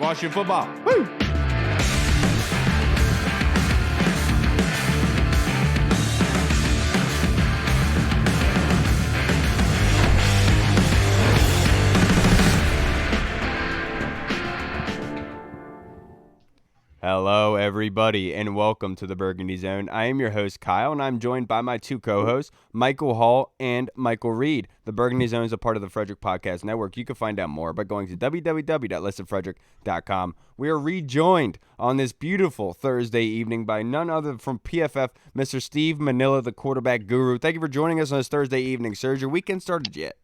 Washington football. Woo! Hello, everybody, and welcome to the Burgundy Zone. I am your host, Kyle, and I'm joined by my two co-hosts, Michael Hall and Michael Reed. The Burgundy Zone is a part of the Frederick Podcast Network. You can find out more by going to www.listenfrederick.com. We are rejoined on this beautiful Thursday evening by none other from PFF, Mr. Steve Manella, the quarterback guru. Thank you for joining us on this Thursday evening, sir. Has your weekend started yet?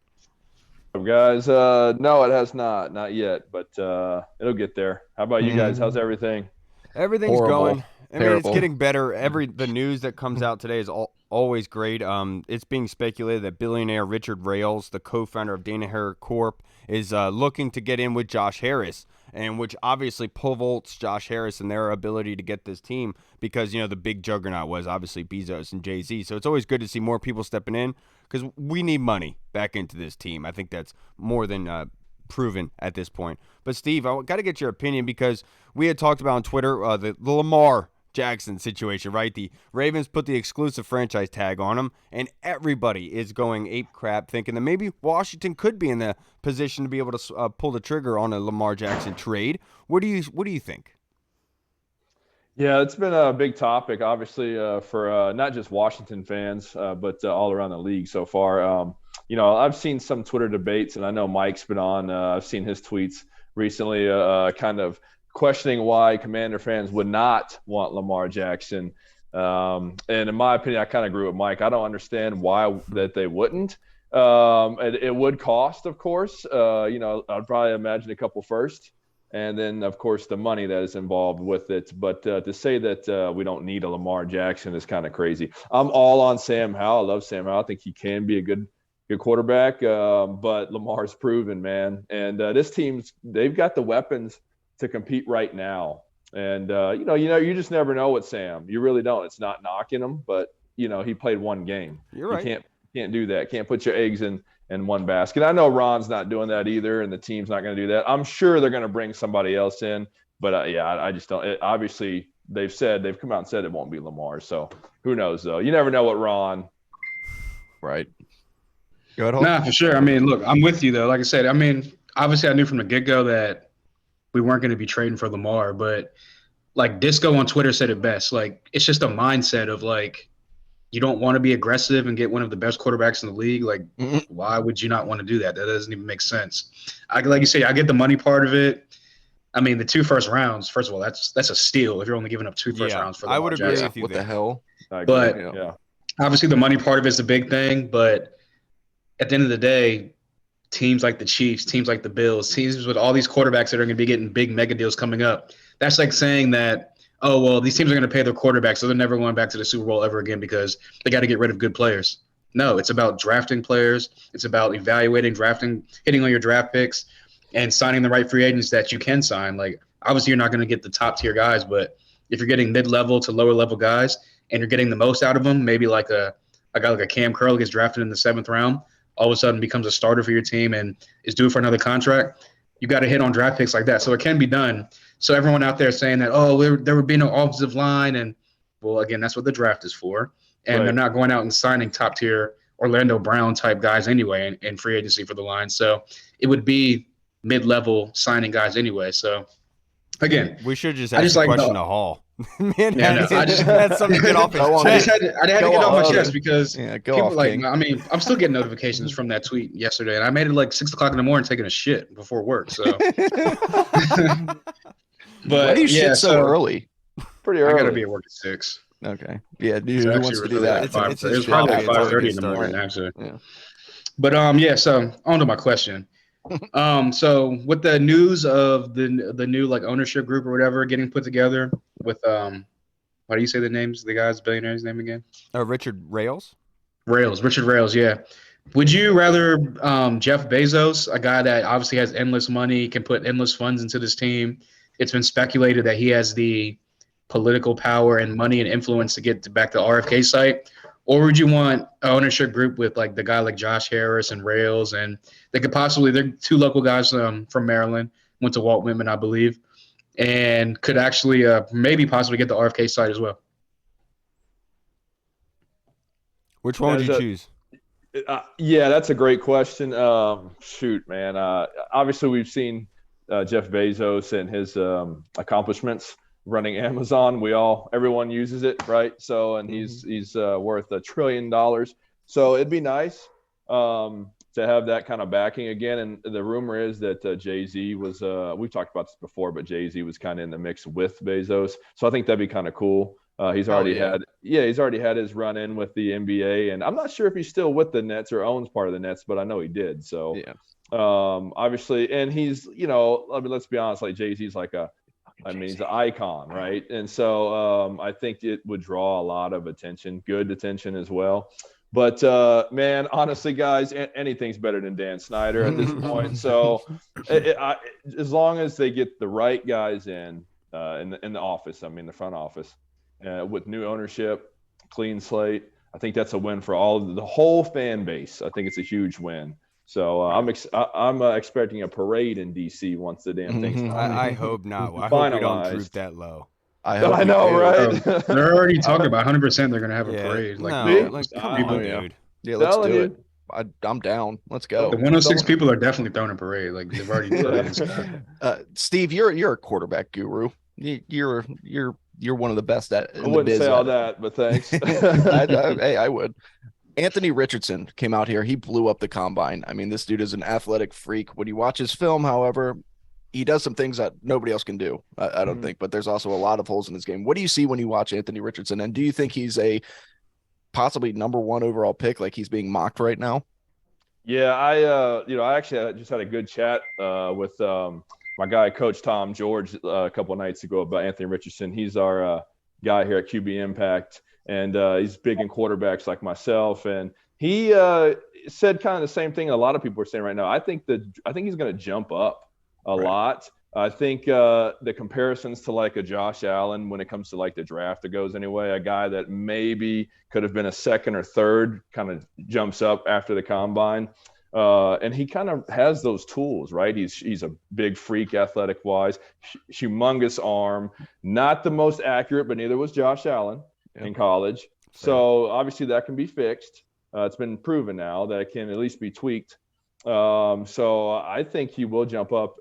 Guys, no, it has not yet, but it'll get there. How about you guys? How's everything? Everything's going. I mean, Terrible. it's getting better. The news that comes out today is always great. It's being speculated that billionaire Richard Rales, the co-founder of Danaher Corp, is looking to get in with Josh Harris, and which obviously pole vaults Josh Harris and their ability to get this team because, the big juggernaut was obviously Bezos and Jay-Z. So it's always good to see more people stepping in because we need money back into this team. I think that's more than proven at this point. But Steve, I got to get your opinion because we had talked about on Twitter the Lamar Jackson situation, right? The Ravens put the exclusive franchise tag on him, and everybody is going ape crap thinking that maybe Washington could be in the position to be able to pull the trigger on a Lamar Jackson trade. What do you think? Yeah, it's been a big topic, obviously, for not just Washington fans, but all around the league so far. I've seen some Twitter debates, and I know Mike's been on. I've seen his tweets recently kind of questioning why Commander fans would not want Lamar Jackson. And in my opinion, I kind of agree with Mike. I don't understand why that they wouldn't. It would cost, of course. I'd probably imagine a couple first. And then, of course, the money that is involved with it. But to say that we don't need a Lamar Jackson is kind of crazy. I'm all on Sam Howell. I love Sam Howell. I think he can be a good quarterback. But Lamar's proven, man. And this team's – they've got the weapons to compete right now. And, you just never know with Sam. You really don't. It's not knocking him, but, he played one game. You're right. You can't do that. Can't put your eggs in one basket. I know Ron's not doing that either, and the team's not going to do that. I'm sure they're going to bring somebody else in, but I just don't. Obviously, they've come out and said it won't be Lamar. So who knows though? You never know what Ron. Right. Go ahead, Hope. Nah, for sure. I mean, look, I'm with you though. Like I said, I mean, obviously, I knew from the get-go that we weren't going to be trading for Lamar, but like Disco on Twitter said it best. Like it's just a mindset of like, you don't want to be aggressive and get one of the best quarterbacks in the league. Like, why would you not want to do that? That doesn't even make sense. Like you say, I get the money part of it. I mean, the 2 first rounds, first of all, that's a steal if you're only giving up 2 first rounds for Lamar I would agree Jackson. with you. What the hell? But yeah, obviously the money part of it is the big thing. But at the end of the day, teams like the Chiefs, teams like the Bills, teams with all these quarterbacks that are going to be getting big mega deals coming up, that's like saying that, oh, well, these teams are going to pay their quarterbacks, so they're never going back to the Super Bowl ever again because they got to get rid of good players. No, it's about drafting players. It's about evaluating, drafting, hitting on your draft picks, and signing the right free agents that you can sign. Like, obviously, you're not going to get the top-tier guys, but if you're getting mid-level to lower-level guys and you're getting the most out of them, maybe like a guy like a Cam Curl gets drafted in the 7th round, all of a sudden becomes a starter for your team and is due for another contract, you got to hit on draft picks like that. So it can be done. So everyone out there saying that, oh, there would be no offensive line. And, well, again, that's what the draft is for. And Right. They're not going out and signing top-tier Orlando Brown-type guys anyway in free agency for the line. So it would be mid-level signing guys anyway. So, again, We should just I ask just the like question the- to Hall. Man, Yeah, no, that's something to get off his Go on. I chest. just had to get it off my chest because Yeah, go people off, like, King. I mean, I'm still getting notifications from that tweet yesterday, and I made it like 6 o'clock in the morning taking a shit before work. So, Why but do you yeah, shit so early? pretty I early. gotta be at work at 6. Okay. Yeah, dude, So who actually, wants to it do was that? at 5. It's It was his probably job. like It's 5:30 already in the morning, actually. Yeah. But yeah, so on to my question. So with the news of the new like ownership group or whatever getting put together with why do you say the names, the guy's billionaire's name again? Richard Rales? Richard Rales, yeah. Would you rather Jeff Bezos, a guy that obviously has endless money, can put endless funds into this team? It's been speculated that he has the political power and money and influence to get back to the RFK site. Or would you want an ownership group with like the guy like Josh Harris and Rales, and they could possibly, they're 2 local guys from Maryland. went to Walt Whitman, I believe, and could actually maybe possibly get the RFK site as well. Which one would you choose? Yeah, that's a great question. Shoot, man. Obviously, we've seen Jeff Bezos and his accomplishments running Amazon. Everyone uses it, right? So, and he's worth $1 trillion. So it'd be nice to have that kind of backing again. And the rumor is that Jay-Z was, we've talked about this before, but Jay-Z was kind of in the mix with Bezos. So I think that'd be kind of cool. He's already had his run in with the NBA, and I'm not sure if he's still with the Nets or owns part of the Nets, but I know he did. So, obviously, and he's, let's be honest, like Jay-Z's like he's an icon, right? And so, I think it would draw a lot of attention, good attention as well. But man, honestly, guys, anything's better than Dan Snyder at this point. So, as long as they get the right guys in the office, the front office. With new ownership, clean slate, I think that's a win for the whole fan base. I think it's a huge win. So I'm expecting a parade in DC once the damn thing's I hope not. I hope we don't droop that low. I know, right? They're already talking about 100%. They're going to have a parade. Dude. Yeah, let's do it. I'm down. Let's go. The 106 people are definitely throwing a parade. Like they've already. Steve, you're a quarterback guru. You're one of the best at. I wouldn't say all that, but thanks. Hey, I would. Anthony Richardson came out here. He blew up the combine. This dude is an athletic freak. When you watch his film, however, he does some things that nobody else can do. I don't think, but there's also a lot of holes in his game. What do you see when you watch Anthony Richardson? And do you think he's a possibly number 1 overall pick, like he's being mocked right now? Yeah, I actually just had a good chat with my guy, Coach Tom George, a couple of nights ago about Anthony Richardson. He's our guy here at QB Impact, and he's big in quarterbacks like myself. And he said kind of the same thing a lot of people are saying right now. I think he's going to jump up a lot. I think the comparisons to like a Josh Allen when it comes to like the draft that goes anyway, a guy that maybe could have been a second or third kind of jumps up after the combine. And he kind of has those tools, right? He's a big freak athletic wise, humongous arm, not the most accurate, but neither was Josh Allen in college. So obviously that can be fixed. It's been proven now that it can at least be tweaked. So I think he will jump up.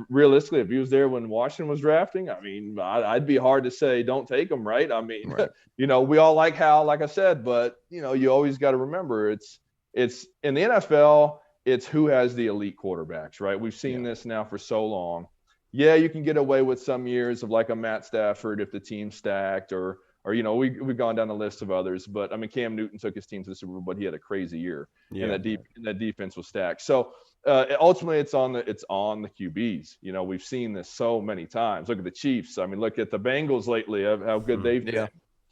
Realistically, if he was there when Washington was drafting, I'd be hard to say don't take him, right? Right. We all like Howell, like I said, but you always got to remember it's in the NFL, it's who has the elite quarterbacks, right? We've seen this now for so long. Yeah, you can get away with some years of like a Matt Stafford if the team's stacked or we've gone down the list of others, but Cam Newton took his team to the Super Bowl, but he had a crazy year, and that defense was stacked. So ultimately, it's on the QBs. We've seen this so many times. Look at the Chiefs. Look at the Bengals lately of how good they've been.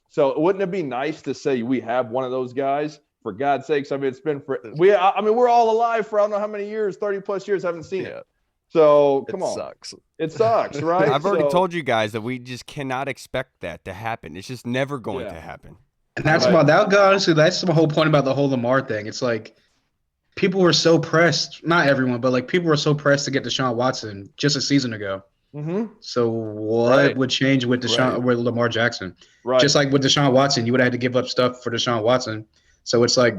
So wouldn't it be nice to say we have one of those guys? For God's sakes, it's been we're all alive for I don't know how many years, 30 plus years, haven't seen it. So come on. It sucks, right? I've already told you guys that we just cannot expect that to happen. It's just never going to happen. And that's honestly, that's the whole point about the whole Lamar thing. It's like people were so pressed, not everyone, but like people were so pressed to get Deshaun Watson just a season ago. Mm-hmm. So what would change with with Lamar Jackson? Right. Just like with Deshaun Watson, you would have had to give up stuff for Deshaun Watson. So it's like,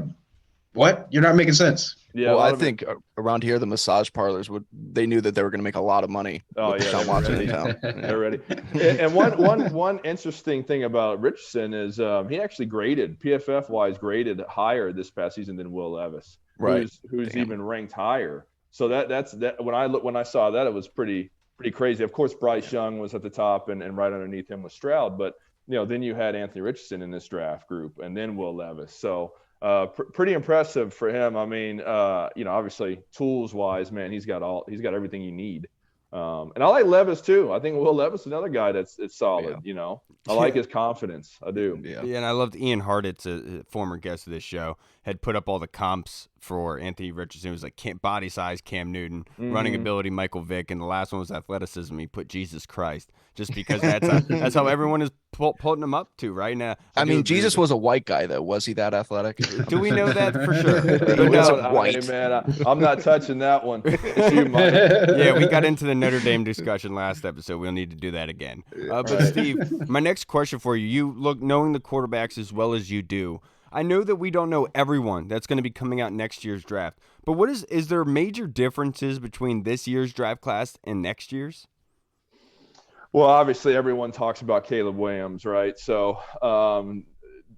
what? You're not making sense. Yeah, well, I think around here the massage parlors they knew that they were going to make a lot of money. With Deshaun Watson in town. They're ready. And one interesting thing about Richardson is he actually PFF wise graded higher this past season than Will Levis, who's even ranked higher. So that's when I saw that, it was pretty crazy. Of course, Bryce Young was at the top, and right underneath him was Stroud, but then you had Anthony Richardson in this draft group, and then Will Levis. So. Pretty impressive for him. Obviously tools wise, man, he's got everything you need. And I like Levis too. I think Will Levis is another guy that's solid. I like his confidence. I do. Yeah, and I loved Ian Hartitz, a former guest of this show, had put up all the comps for Anthony Richardson. It was like body size Cam Newton, Mm-hmm. running ability Michael Vick, and the last one was athleticism. He put Jesus Christ, just because that's how everyone is putting him up to right now. I mean, Jesus was a white guy, though. Was he that athletic? Do we know that for sure? He wasn't Hey, white. man, I'm not touching that one. It's you, Mike. Yeah, we got into the Notre Dame discussion last episode. We'll need to do that again. But Steve, my next question for you: you look knowing the quarterbacks as well as you do. I know that we don't know everyone that's going to be coming out next year's draft, but is there major differences between this year's draft class and next year's? Well, obviously, everyone talks about Caleb Williams, right? So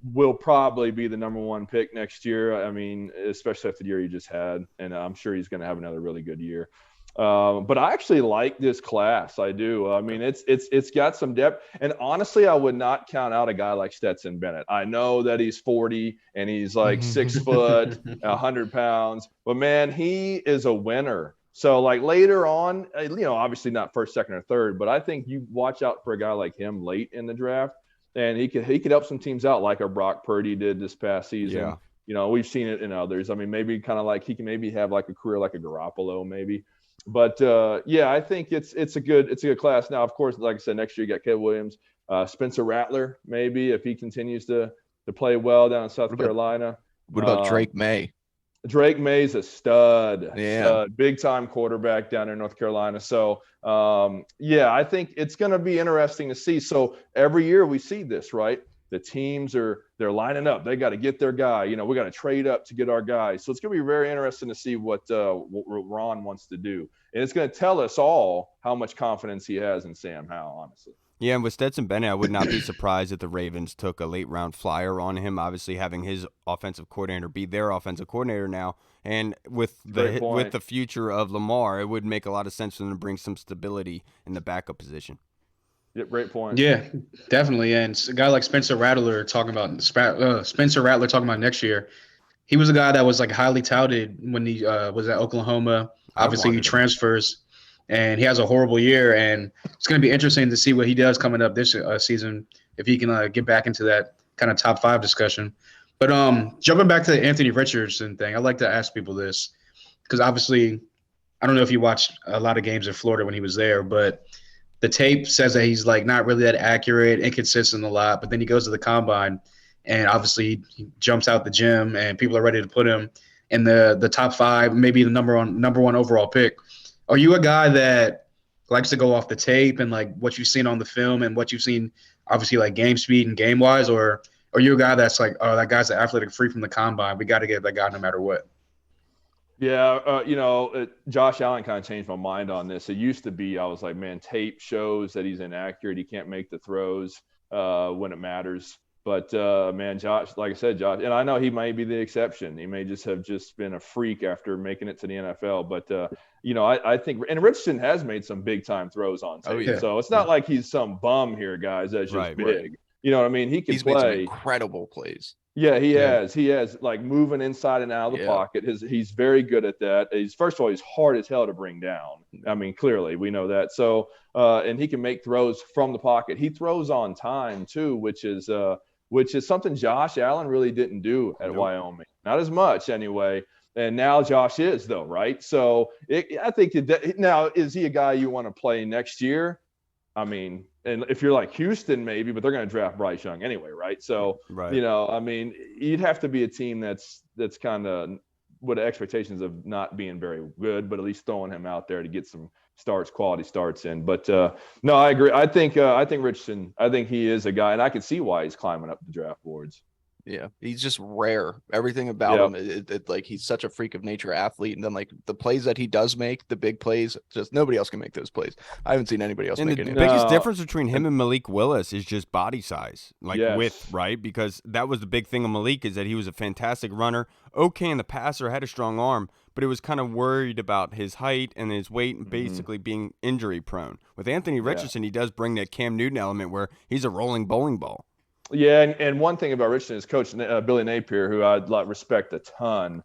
will probably be the number one pick next year. I mean, especially after the year he just had, and I'm sure he's going to have another really good year. But I actually like this class. I do. I mean, it's got some depth. And honestly, I would not count out a guy like Stetson Bennett. I know that he's 40 and he's like 6 foot, 100 pounds. But, man, he is a winner. So, like, later on, obviously not first, second, or third, but I think you watch out for a guy like him late in the draft. And he could help some teams out like a Brock Purdy did this past season. Yeah. We've seen it in others. I mean, maybe kind of like he can maybe have like a career like a Garoppolo maybe. But I think it's a good class. Now, of course, like I said, next year you got Caleb Williams, Spencer Rattler, maybe if he continues to play well down in South Carolina. What about Drake May? Drake May's a stud, big time quarterback down in North Carolina. So I think it's going to be interesting to see. So every year we see this, right? The teams they're lining up. They got to get their guy. We got to trade up to get our guy. So it's going to be very interesting to see what Ron wants to do. And it's going to tell us all how much confidence he has in Sam Howell, honestly. Yeah, and with Stetson Bennett, I would not be surprised if the Ravens took a late-round flyer on him, obviously having his offensive coordinator be their offensive coordinator now. And with the future of Lamar, it would make a lot of sense for them to bring some stability in the backup position. Yeah, great point. Yeah, definitely. And a guy like Spencer Rattler talking about next year, he was a guy that was like highly touted when he was at Oklahoma. Obviously, he transfers, and he has a horrible year. And it's going to be interesting to see what he does coming up this season, if he can get back into that kind of top 5 discussion. But jumping back to the Anthony Richardson thing, I like to ask people this because obviously, I don't know if you watched a lot of games in Florida when he was there, but the tape says that he's like not really that accurate, inconsistent a lot, but then he goes to the combine and obviously he jumps out the gym and people are ready to put him in the top 5, maybe the number one overall pick. Are you a guy that likes to go off the tape and like what you've seen on the film and what you've seen obviously like game speed and game wise, or are you a guy that's like, oh, that guy's an athletic freak from the combine, we got to get that guy no matter what? Yeah, Josh Allen kind of changed my mind on this. It used to be I was like, man, tape shows that he's inaccurate. He can't make the throws when it matters. But, man, Josh, like I said, Josh, and I know he may be the exception. He may just have been a freak after making it to the NFL. But, I think – and Richardson has made some big-time throws on tape. Oh, yeah. So it's not like he's some bum here, guys, that's just big. Right. You know what I mean? He's made some incredible plays. Yeah, he has. He has like moving inside and out of the pocket. He's very good at that. First of all, he's hard as hell to bring down. I mean, clearly we know that. So, and he can make throws from the pocket. He throws on time too, which is something Josh Allen really didn't do at Wyoming. Not as much anyway. And now Josh is though, right? So I think now is he a guy you want to play next year? I mean, and if you're like Houston, maybe, but they're going to draft Bryce Young anyway, right? So, I mean, you'd have to be a team that's kind of with expectations of not being very good, but at least throwing him out there to get some quality starts in. But no, I agree. I think Richardson, I think he is a guy, and I can see why he's climbing up the draft boards. Yeah, he's just rare. Everything about him, like he's such a freak of nature athlete, and then like the plays that he does make, the big plays, just nobody else can make those plays. I haven't seen anybody else make it. The biggest difference between him and Malik Willis is just body size, width, right? Because that was the big thing of Malik is that he was a fantastic runner, okay in the passer, had a strong arm, but it was kind of worried about his height and his weight and basically being injury prone. With Anthony Richardson, he does bring that Cam Newton element where he's a rolling bowling ball. Yeah, and one thing about Richardson is Coach Billy Napier, who I respect a ton,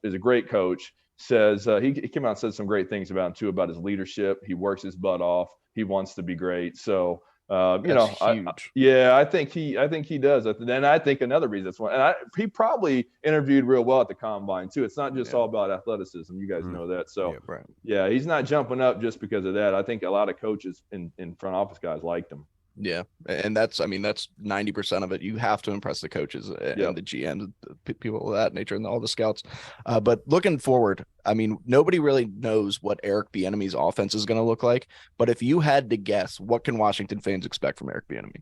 is a great coach, says he came out and said some great things about him, too, about his leadership. He works his butt off. He wants to be great. So, Huge. I think he does. And I think another reason that's one, and he probably interviewed real well at the combine too. It's not just all about athleticism. You guys know that. So he's not jumping up just because of that. I think a lot of coaches in front office guys liked him. Yeah, and that's 90% of it. You have to impress the coaches and the GMs, people of that nature, and all the scouts. But looking forward, I mean, nobody really knows what Eric Bieniemy's offense is going to look like. But if you had to guess, what can Washington fans expect from Eric Bieniemy?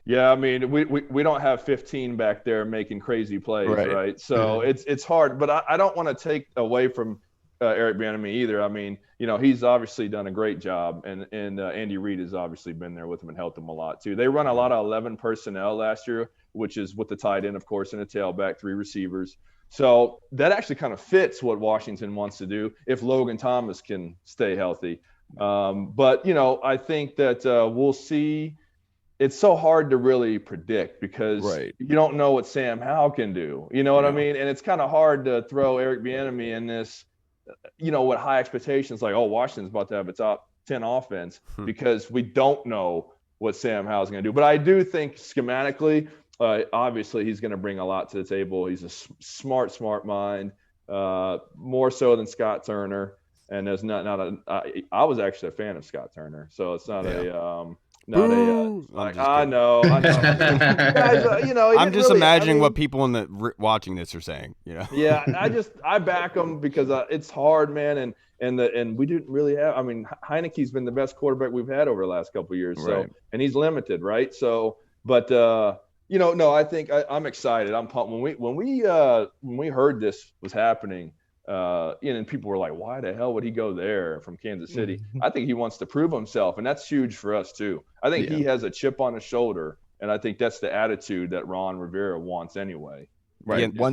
Yeah, I mean, we don't have 15 back there making crazy plays, right? So it's hard, but I don't want to take away from Eric Bieniemy either. I mean, he's obviously done a great job, and Andy Reid has obviously been there with him and helped him a lot too. They run a lot of 11 personnel last year, which is with the tight end, of course, and a tailback, 3 receivers. So that actually kind of fits what Washington wants to do if Logan Thomas can stay healthy. But I think that we'll see. It's so hard to really predict because you don't know what Sam Howell can do. You know what I mean? And it's kind of hard to throw Eric Bieniemy in this, what high expectations like, Washington's about to have a top 10 offense because we don't know what Sam Howell's going to do. But I do think schematically, obviously he's going to bring a lot to the table. He's a smart mind, more so than Scott Turner. And there's I was actually a fan of Scott Turner. So it's not I know. Guys, I'm just imagining what people watching this are saying. Yeah, I back him because it's hard, man, and we didn't really have. I mean, Heineke's been the best quarterback we've had over the last couple of years, so and he's limited, right? So, but no, I think I'm excited. I'm pumped when we heard this was happening. And people were like, why the hell would he go there from Kansas City? I think he wants to prove himself, and that's huge for us too. I think he has a chip on his shoulder, and I think that's the attitude that Ron Rivera wants anyway. Right. Yeah,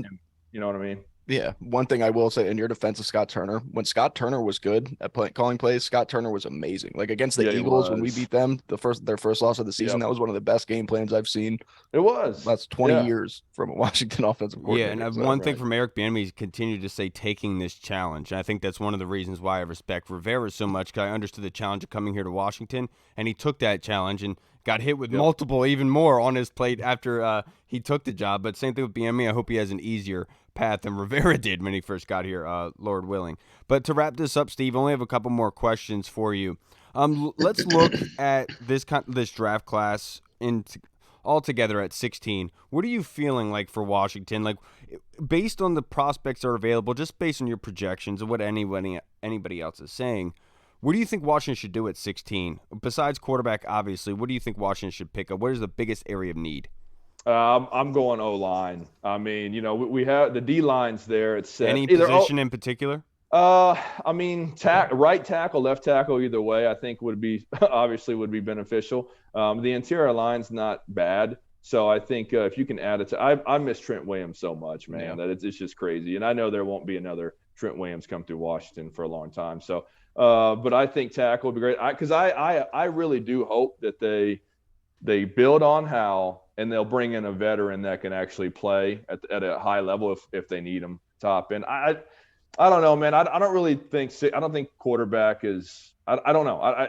you know what I mean? Yeah. One thing I will say in your defense of Scott Turner, when Scott Turner was good at calling plays, Scott Turner was amazing. Like against the Eagles, when we beat them, their first loss of the season, that was one of the best game plans I've seen. It was. That's 20 years from a Washington offensive coordinator. Yeah, and one thing from Eric Bieniemy is continue to say taking this challenge. And I think that's one of the reasons why I respect Rivera so much, because I understood the challenge of coming here to Washington, and he took that challenge and got hit with multiple, even more on his plate after he took the job. But same thing with Bieniemy. I hope he has an easier path than Rivera did when he first got here, Lord willing. But to wrap this up, Steve, I only have a couple more questions for you. Let's look at this draft class altogether at 16. What are you feeling like for Washington? Like, based on the prospects that are available, just based on your projections and what anybody else is saying, what do you think Washington should do at 16? Besides quarterback, obviously, what do you think Washington should pick up? What is the biggest area of need? I'm going O-line. I mean, we have the D-lines there. It's any position in particular? I mean, right tackle, left tackle, either way, I think would be beneficial. The interior line's not bad, so I think if you can add it to, I miss Trent Williams so much, man, that it's just crazy. And I know there won't be another Trent Williams come through Washington for a long time. So, but I think tackle would be great. Because I really do hope that they build on Howell and they'll bring in a veteran that can actually play at a high level if they need him top end. I don't know, man. I don't think quarterback is. I don't know.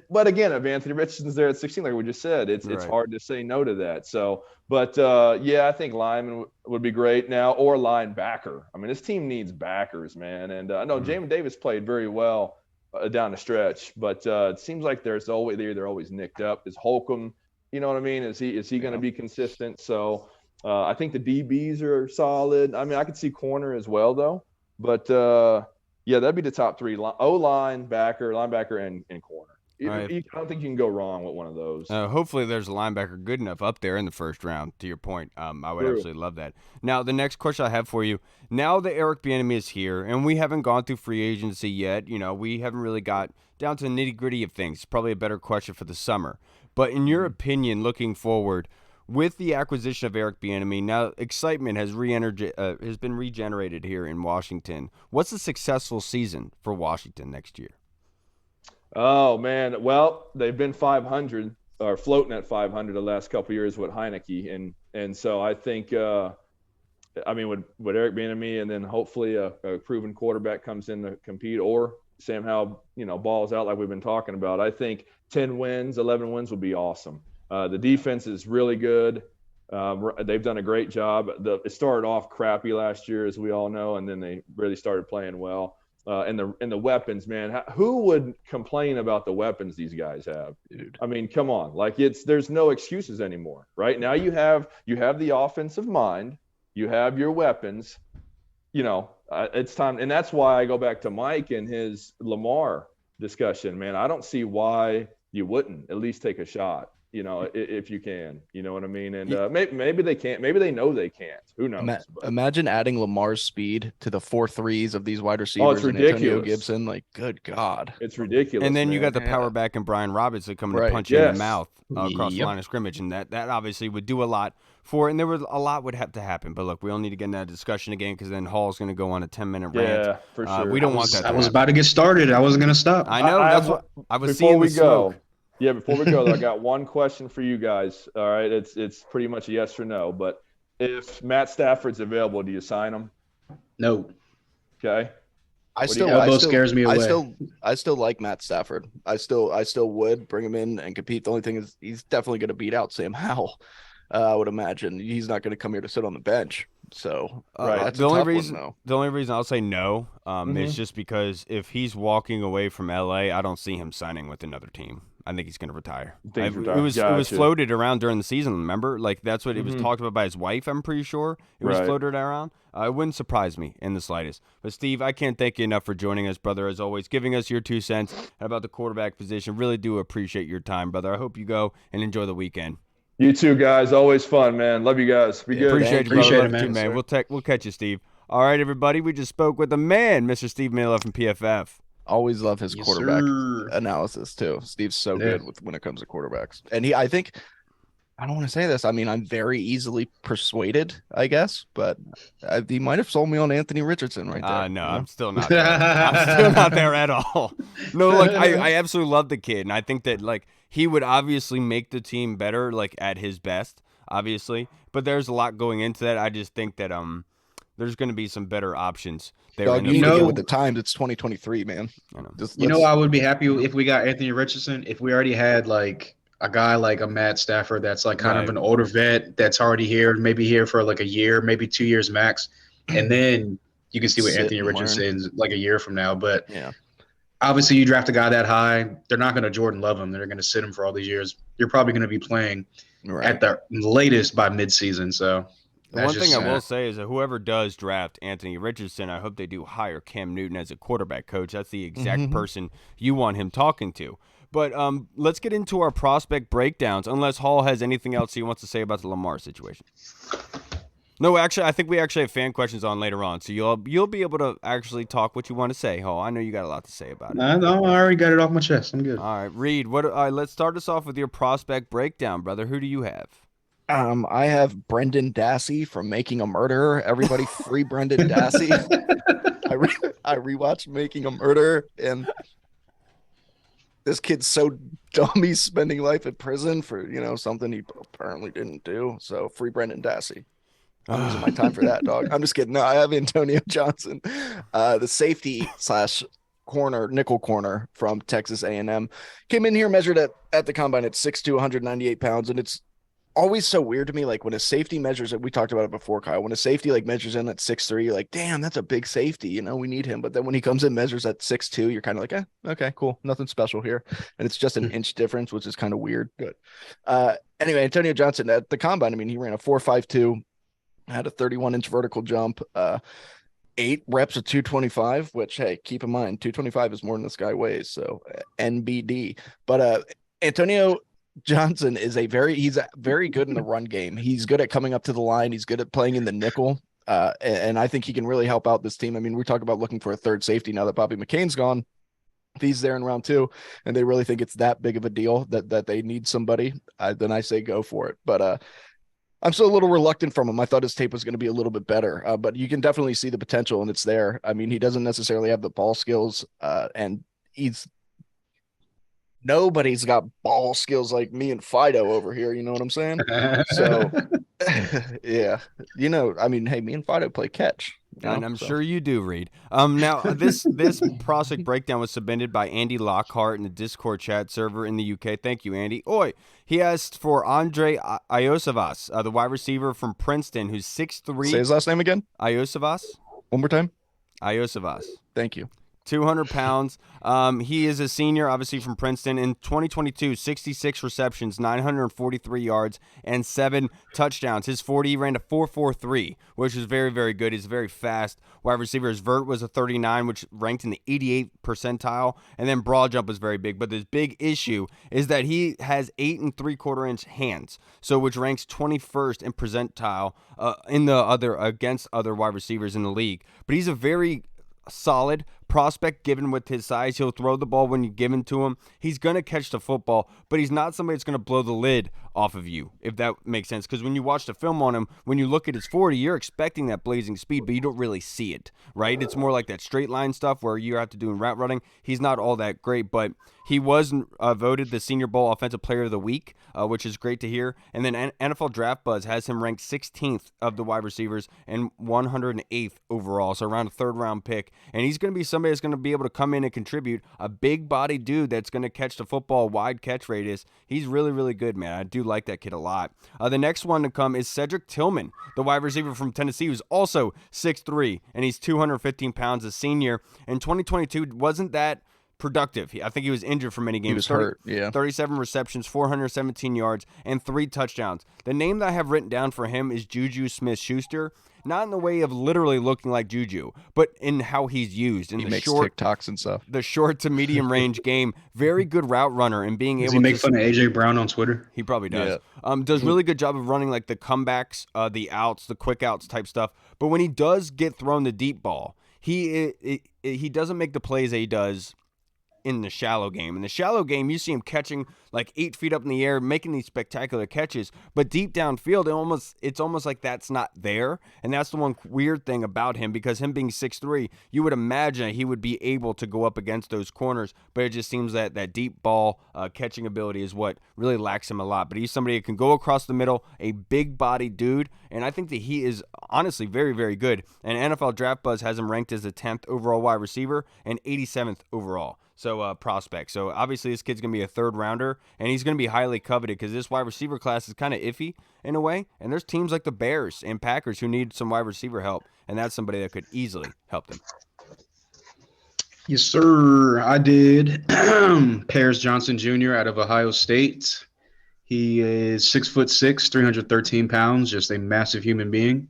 But again, if Anthony Richardson's there at 16, like we just said, it's hard to say no to that. So, but I think lineman would be great now, or linebacker. I mean, this team needs backers, man. And I know Jamin Davis played very well down the stretch, but it seems like they're always nicked up. Is Holcomb? You know what I mean? Is he going to be consistent? So I think the DBs are solid. I mean, I could see corner as well, though. But, that'd be the top three. O-line, linebacker, and corner. I don't think you can go wrong with one of those. Hopefully there's a linebacker good enough up there in the first round, to your point. I would absolutely love that. Now, the next question I have for you, now that Eric Bieniemy is here, and we haven't gone through free agency yet, we haven't really got down to the nitty-gritty of things. Probably a better question for the summer. But in your opinion, looking forward, with the acquisition of Eric Bieniemy, now excitement has been regenerated here in Washington. What's a successful season for Washington next year? Oh, man. Well, they've been 500 or floating at 500 the last couple of years with Heineke. And so I think, with Eric Bieniemy and then hopefully a proven quarterback comes in to compete, or Sam Howell, balls out like we've been talking about, I think 10 wins, 11 wins would be awesome. The defense is really good. They've done a great job. It started off crappy last year, as we all know, and then they really started playing well. And the weapons, man, who would complain about the weapons these guys have? Dude. I mean, come on, like there's no excuses anymore, right? Now you have the offensive mind, you have your weapons, it's time. And that's why I go back to Mike and his Lamar discussion, man. I don't see why you wouldn't at least take a shot. If you can, you know what I mean? And maybe they can't. Maybe they know they can't. Who knows? Imagine adding Lamar's speed to the 4.3s of these wide receivers. Oh, it's ridiculous. And Antonio Gibson, like, good God. It's ridiculous. And then man. you got the power back and Brian Robinson coming to punch you in the mouth across the line of scrimmage. And that obviously would do a lot for it. And there was a lot would have to happen. But look, we don't need to get into that discussion again because then Hall's going to go on a 10-minute rant. Yeah, for sure. We don't want that. I was about to get started. I wasn't going to stop. I know. That's what I was seeing the smoke. Yeah, before we go, I got one question for you guys. All right, it's pretty much a yes or no. But if Matt Stafford's available, do you sign him? No. Okay. I still scares me away. I still like Matt Stafford. I still would bring him in and compete. The only thing is he's definitely going to beat out Sam Howell. I would imagine he's not going to come here to sit on the bench. So that's the only reason I'll say no is just because if he's walking away from LA, I don't see him signing with another team. I think he's going to retire. It was floated around during the season. Remember, like that's what it was talked about by his wife. I'm pretty sure it was floated around. It wouldn't surprise me in the slightest. But Steve, I can't thank you enough for joining us, brother. As always, giving us your 2 cents about the quarterback position. Really do appreciate your time, brother. I hope you go and enjoy the weekend. You too, guys. Always fun, man. Love you guys. Be good. Appreciate it, man. We'll catch you, Steve. All right, everybody. We just spoke with the man, Mr. Steve Manella from PFF. Always love his quarterback analysis too. Steve's so good when it comes to quarterbacks. And I think I don't want to say this. I mean, I'm very easily persuaded, I guess, but he might have sold me on Anthony Richardson right there. No, I'm still not there. I'm still not there at all. No, look, I absolutely love the kid, and I think that like he would obviously make the team better, like at his best, obviously. But there's a lot going into that. I just think that there's going to be some better options there. Dog, you know, with the times, it's 2023, man. I would be happy if we got Anthony Richardson. If we already had like a guy like a Matt Stafford that's like kind of an older vet that's already here, maybe here for like a year, maybe 2 years max, and then you can see what Anthony Richardson's like a year from now. But obviously, you draft a guy that high, they're not going to Jordan Love him. They're going to sit him for all these years. You're probably going to be playing at the latest by midseason. So. The one thing I will say is that whoever does draft Anthony Richardson, I hope they do hire Cam Newton as a quarterback coach. That's the exact person you want him talking to. But let's get into our prospect breakdowns, unless Hall has anything else he wants to say about the Lamar situation. No, actually, I think we actually have fan questions on later on, so you'll be able to actually talk what you want to say, Hall. I know you got a lot to say about it. No, I already got it off my chest. I'm good. All right, Reed, let's start us off with your prospect breakdown, brother. Who do you have? I have Brendan Dassey from Making a Murderer. Everybody free Brendan Dassey. I rewatched Making a Murderer, and this kid's so dumb he's spending life in prison for, something he apparently didn't do. So free Brendan Dassey. I'm using my time for that, dog. I'm just kidding. No, I have Antonio Johnson, the safety / corner, nickel corner from Texas A&M. Came in here, measured at the combine at 6'2", 198 pounds, and it's always so weird to me, like when a safety measures, we talked about it before, Kyle, when a safety like measures in at 6'3", you're like, damn, that's a big safety, we need him. But then when he comes in, measures at 6'2", you're kind of like, okay, cool, nothing special here. And it's just an inch difference, which is kind of weird. But anyway, Antonio Johnson at the combine, I mean, he ran a 4.52, had a 31-inch vertical jump, 8 reps of 225, which, hey, keep in mind, 225 is more than this guy weighs, so NBD. But Antonio Johnson he's very good in the run game. He's good at coming up to the line. He's good at playing in the nickel. And I think he can really help out this team. I mean, we talk about looking for a third safety now that Bobby McCain's gone. If he's there in round 2 and they really think it's that big of a deal that they need somebody, then I say go for it. But I'm still a little reluctant from him. I thought his tape was going to be a little bit better, but you can definitely see the potential and it's there. I mean, he doesn't necessarily have the ball skills and nobody's got ball skills like me and Fido over here. You know what I'm saying? So Yeah. I mean, hey, me and Fido play catch. And I'm So. sure you do, Reed. Now this prospect breakdown was submitted by Andy Lockhart in the Discord chat server in the UK. Thank you, Andy. Oi, he asked for Andre Iosivas, the wide receiver from Princeton, who's 6'3". Say his last name again. Iosivas. One more time. Iosivas. Thank you. 200 pounds. He is a senior, obviously, from Princeton. In 2022, 66 receptions, 943 yards, and 7 touchdowns. His 40 ran a 4.43, which is very, very good. He's very fast wide receiver. His vert was a 39, which ranked in the 88th percentile, and then broad jump was very big. But his big issue is that he has 8 3/4-inch hands, so which ranks 21st in percentile against other wide receivers in the league. But he's a very solid prospect given with his size. He'll throw the ball when you give it to him. He's going to catch the football, but he's not somebody that's going to blow the lid off of you, if that makes sense. Because when you watch the film on him, when you look at his 40, you're expecting that blazing speed, but you don't really see it, right? It's more like that straight line stuff where you have to do in route running. He's not all that great, but he was voted the Senior Bowl Offensive Player of the Week, which is great to hear. And then NFL Draft Buzz has him ranked 16th of the wide receivers and 108th overall, so around a third-round pick. And he's going to be somebody that's going to be able to come in and contribute. A big-body dude that's going to catch the football, wide catch radius. He's really, really good, man. I do like that kid a lot. The next one to come is Cedric Tillman, the wide receiver from Tennessee, who's also 6'3", and he's 215 pounds, a senior. In 2022, wasn't that productive. I think he was injured for many games. He was hurt, yeah. 37 receptions, 417 yards, and 3 touchdowns. The name that I have written down for him is Juju Smith-Schuster. Not in the way of literally looking like Juju, but in how he's used. In he the makes short TikToks and stuff. The short to medium range game. Very good route runner and being Does able to make fun of AJ Brown on Twitter? He probably does. Yeah. Does really good job of running like the comebacks, the outs, the quick outs type stuff. But when he does get thrown the deep ball, he doesn't make the plays that he does in the shallow game. In the shallow game, you see him catching like 8 feet up in the air, making these spectacular catches, but deep downfield, it's almost like that's not there. And that's the one weird thing about him, because him being 6'3", you would imagine he would be able to go up against those corners, but it just seems that that deep ball catching ability is what really lacks him a lot. But he's somebody that can go across the middle, a big body dude, and I think that he is honestly very, very good. And NFL Draft Buzz has him ranked as the 10th overall wide receiver and 87th overall. So prospect. So obviously this kid's going to be a third rounder, and he's going to be highly coveted because this wide receiver class is kind of iffy in a way. And there's teams like the Bears and Packers who need some wide receiver help, and that's somebody that could easily help them. Yes, sir. I did. Paris Johnson Jr. out of Ohio State. He is 6'6", 313 pounds, just a massive human being.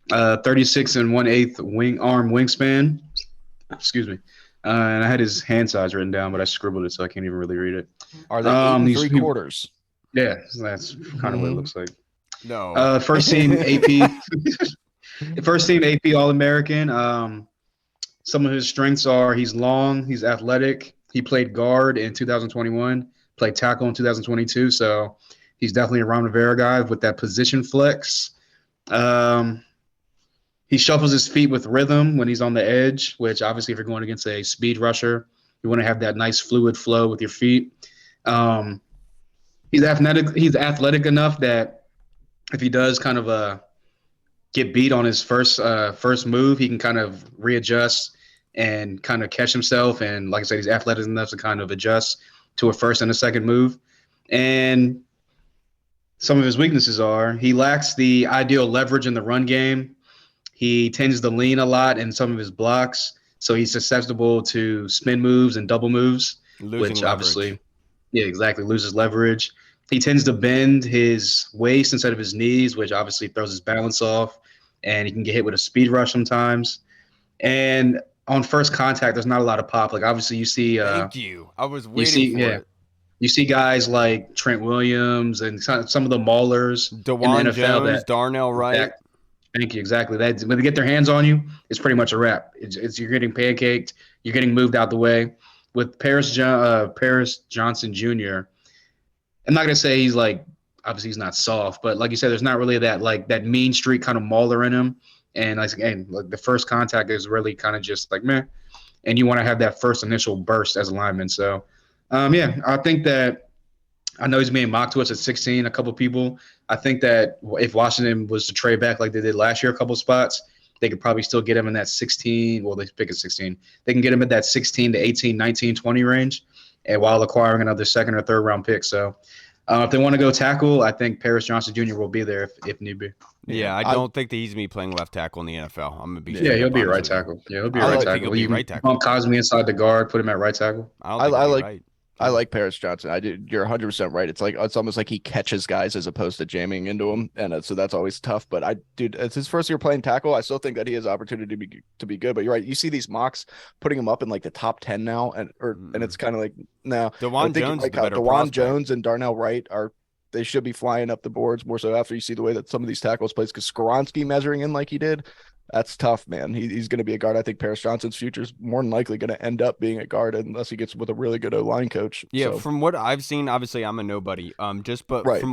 36 and 1/8 arm wingspan. Excuse me. And I had his hand size written down, but I scribbled it, so I can't even really read it. Are they 8 3/4? Yeah, that's kind of what it looks like. No. First team AP. First team AP All-American. Some of his strengths are he's long, he's athletic. He played guard in 2021, played tackle in 2022, so he's definitely a Ron Rivera guy with that position flex. He shuffles his feet with rhythm when he's on the edge, which obviously if you're going against a speed rusher, you want to have that nice fluid flow with your feet. He's athletic enough that if he does kind of get beat on his first move, he can kind of readjust and kind of catch himself. And like I said, he's athletic enough to kind of adjust to a first and a second move. And some of his weaknesses are he lacks the ideal leverage in the run game. He tends to lean a lot in some of his blocks, so he's susceptible to spin moves and double moves, which obviously, yeah, exactly, loses leverage. He tends to bend his waist instead of his knees, which obviously throws his balance off, and he can get hit with a speed rush sometimes. And on first contact, there's not a lot of pop. Like obviously, you see. Thank you. I was waiting for it. You see guys like Trent Williams and some of the maulers, DeJuan Jones, Darnell Wright. Thank you. Exactly. That when they get their hands on you, it's pretty much a wrap. It's you're getting pancaked. You're getting moved out the way. With Paris Johnson Jr., I'm not gonna say he's like obviously he's not soft, but like you said, there's not really that mean streak kind of mauler in him. And like the first contact is really kind of just like meh, and you want to have that first initial burst as a lineman. So I think that I know he's being mocked to us at 16, a couple people. I think that if Washington was to trade back like they did last year, a couple spots, they could probably still get him in that 16. Well, they pick a 16. They can get him at that 16 to 18, 19, 20 range, and while acquiring another second or third round pick. So if they want to go tackle, I think Paris Johnson Jr. will be there if need be. Yeah, I don't think that he's going to be playing left tackle in the NFL. I'm going to be he'll be a right tackle. Yeah, he'll be a I right think tackle. he'll be You right can tackle. bump Cosme inside the guard, put him at right tackle. I like right. I like Paris Johnson. I do. You're 100% right. It's almost like he catches guys as opposed to jamming into them, and so that's always tough. But it's his first year playing tackle. I still think that he has opportunity to be good. But you're right. You see these mocks putting him up in like the top 10 now, and it's kind of like no. DeJuan Jones, like how DeJuan Jones and Darnell Wright they should be flying up the boards more so after you see the way that some of these tackles plays. Because Skoronski measuring in like he did, that's tough, man. He's going to be a guard. I think Paris Johnson's future is more than likely going to end up being a guard unless he gets with a really good O-line coach. Yeah, so. From what I've seen, obviously I'm a nobody. From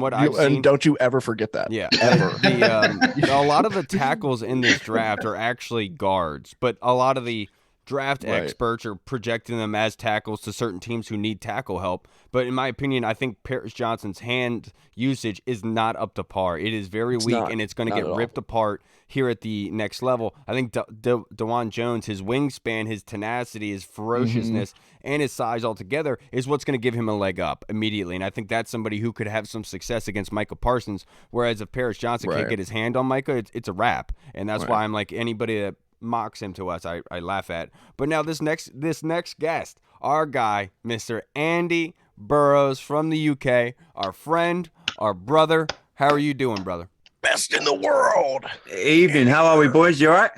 what I've seen, and don't you ever forget that. Yeah, ever. A lot of the tackles in this draft are actually guards, but a lot of the draft experts are projecting them as tackles to certain teams who need tackle help. But in my opinion, I think Paris Johnson's hand usage is not up to par. It is very weak, and it's going to get ripped apart here at the next level. I think DeJuan Jones, his wingspan, his tenacity, his ferociousness, and his size altogether is what's going to give him a leg up immediately. And I think that's somebody who could have some success against Micah Parsons, whereas if Paris Johnson can't get his hand on Micah, it's a wrap. And that's why I'm like, anybody that mocks him to us, I laugh at. But now this next guest, our guy, Mr. Andy Burrows from the UK, our friend, our brother. How are you doing, brother? Best in the world. Evening. How are we, boys? You all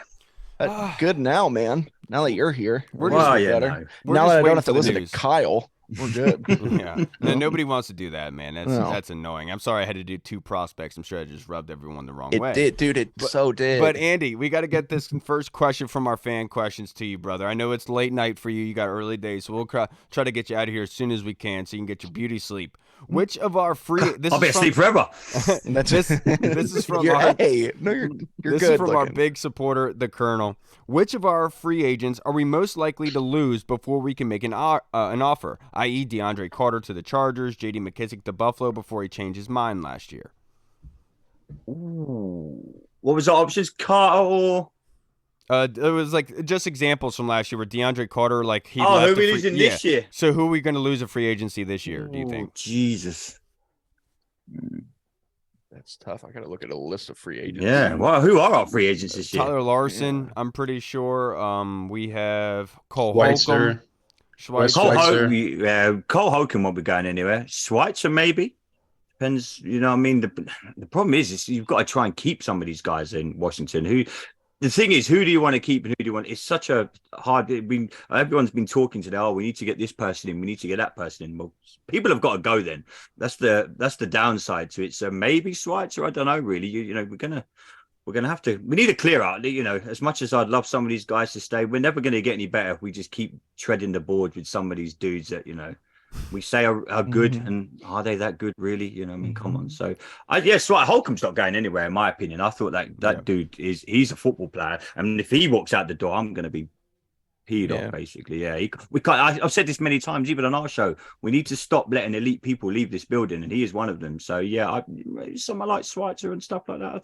right? Good now, man. Now that you're here, we're better. Now that I don't have to listen to Kyle, we're good. Yeah. No, nobody wants to do that, man. That's annoying. I'm sorry I had to do 2 prospects. I'm sure I just rubbed everyone the wrong way. It did, dude. It did. But Andy, we got to get this first question from our fan questions to you, brother. I know it's late night for you. You got early days, so we'll try to get you out of here as soon as we can so you can get your beauty sleep. Which of our free? I'll be asleep forever. This is from you're this is from our big supporter, the Colonel. Which of our free agents are we most likely to lose before we can make an offer? I.e., DeAndre Carter to the Chargers, J.D. McKissick to Buffalo before he changed his mind last year. Ooh. What was the options? Carter or? It was like just examples from last year where DeAndre Carter, like he. Who are we losing this year? So who are we going to lose at free agency this year? Do you think? Jesus, that's tough. I got to look at a list of free agents. Yeah. Well, who are our free agents this year? Tyler Larson, I'm pretty sure. We have Cole Schweitzer. Holcomb. Cole Holcomb won't be going anywhere. Schweitzer maybe. Depends. You know what I mean? The problem is you've got to try and keep some of these guys in Washington. The thing is, who do you want to keep and who do you want? It's such a hard. Everyone's been talking today. Oh, we need to get this person in. We need to get that person in. Well, people have got to go. Then that's the downside to it. So maybe Schweitzer. I don't know. Really, we're gonna have to. We need to clear out. As much as I'd love some of these guys to stay, we're never going to get any better if we just keep treading the board with some of these dudes that we say are good, and are they that good really? Come on. So Holcomb's not going anywhere in my opinion. I thought that dude he's a football player, and if he walks out the door, I'm going to be peed off basically. Yeah, we can't. I've said this many times, even on our show. We need to stop letting elite people leave this building, and he is one of them. So someone like Schweitzer and stuff like that.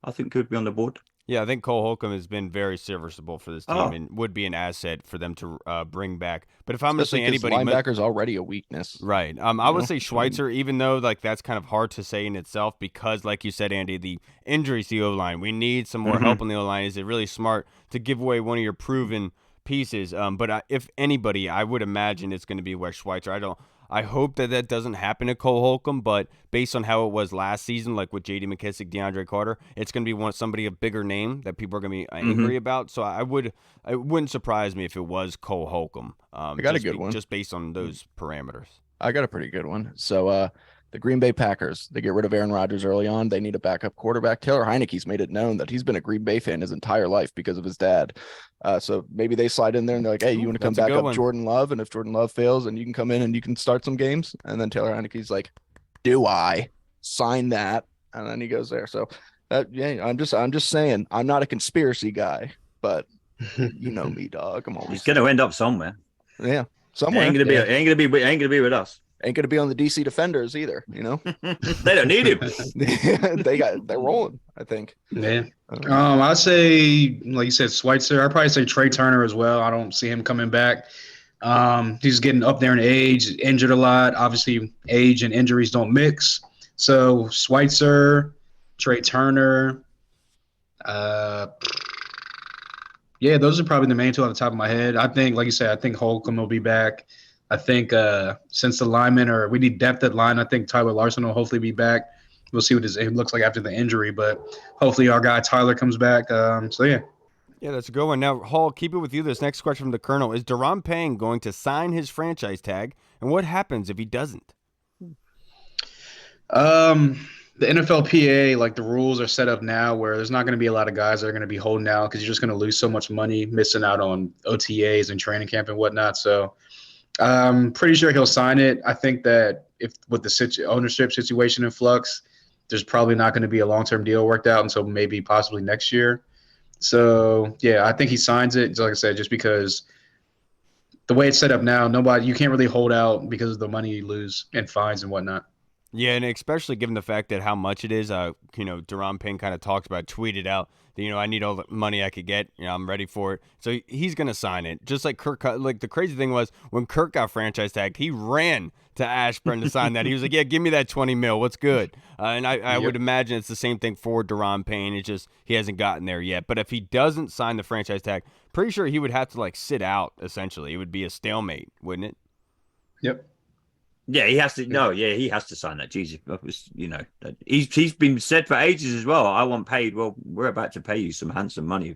I think could be on the board. Yeah, I think Cole Holcomb has been very serviceable for this team and would be an asset for them to bring back. But if I'm going to say anybody, linebacker's already a weakness, right? I would say Schweitzer, even though that's kind of hard to say in itself because, like you said, Andy, the injuries to the O-line, we need some more help on the O-line. Is it really smart to give away one of your proven pieces? But if anybody, I would imagine it's going to be Wes Schweitzer. I hope that doesn't happen to Cole Holcomb, but based on how it was last season, like with J.D. McKissick, DeAndre Carter, it's going to be somebody of bigger name that people are going to be angry about. So it wouldn't surprise me if it was Cole Holcomb. I got a good one. Just based on those parameters. I got a pretty good one. So the Green Bay Packers, they get rid of Aaron Rodgers early on. They need a backup quarterback. Taylor Heineke's made it known that he's been a Green Bay fan his entire life because of his dad. So maybe they slide in there and they're like, hey, you want to come back up Jordan Love? And if Jordan Love fails, and you can come in and you can start some games. And then Taylor Heineke's like, do I sign that? And then he goes there. So I'm just saying, I'm not a conspiracy guy, but you know me, dog. I'm always He's going to end up somewhere. Yeah. Somewhere. Ain't gonna be with us. Ain't going to be on the DC Defenders either, you know? They don't need him. They're rolling, I think. Yeah. I'd say, like you said, Schweitzer. I'd probably say Trey Turner as well. I don't see him coming back. He's getting up there in age, injured a lot. Obviously, age and injuries don't mix. So Schweitzer, Trey Turner. Yeah, those are probably the main two on the top of my head. I think, like you said, I think Holcomb will be back. I think since the linemen we need depth at line, I think Tyler Larson will hopefully be back. We'll see what it looks like after the injury, but hopefully our guy Tyler comes back. So, yeah. Yeah, that's a good one. Now, Hall, keep it with you. This next question from the Colonel. Is Daron Payne going to sign his franchise tag, and what happens if he doesn't? The NFLPA, like the rules are set up now where there's not going to be a lot of guys that are going to be holding out because you're just going to lose so much money missing out on OTAs and training camp and whatnot. So I'm pretty sure he'll sign it. I think that if with the ownership situation in flux, there's probably not going to be a long-term deal worked out until maybe possibly next year. So, yeah, I think he signs it, like I said, just because the way it's set up now, you can't really hold out because of the money you lose and fines and whatnot. Yeah, and especially given the fact that how much it is, Daron Payne kind of talked about, tweeted out that, I need all the money I could get. I'm ready for it. So he's going to sign it. Just like Kirk, like the crazy thing was when Kirk got franchise tagged, he ran to Ashburn to sign that. He was like, yeah, give me that $20 million. What's good? And I would imagine it's the same thing for Daron Payne. It's just he hasn't gotten there yet. But if he doesn't sign the franchise tag, pretty sure he would have to sit out, essentially. It would be a stalemate, wouldn't it? Yep. Yeah, he has to. No, yeah, he has to sign that. Jesus, he's been said for ages as well. I want paid. Well, we're about to pay you some handsome money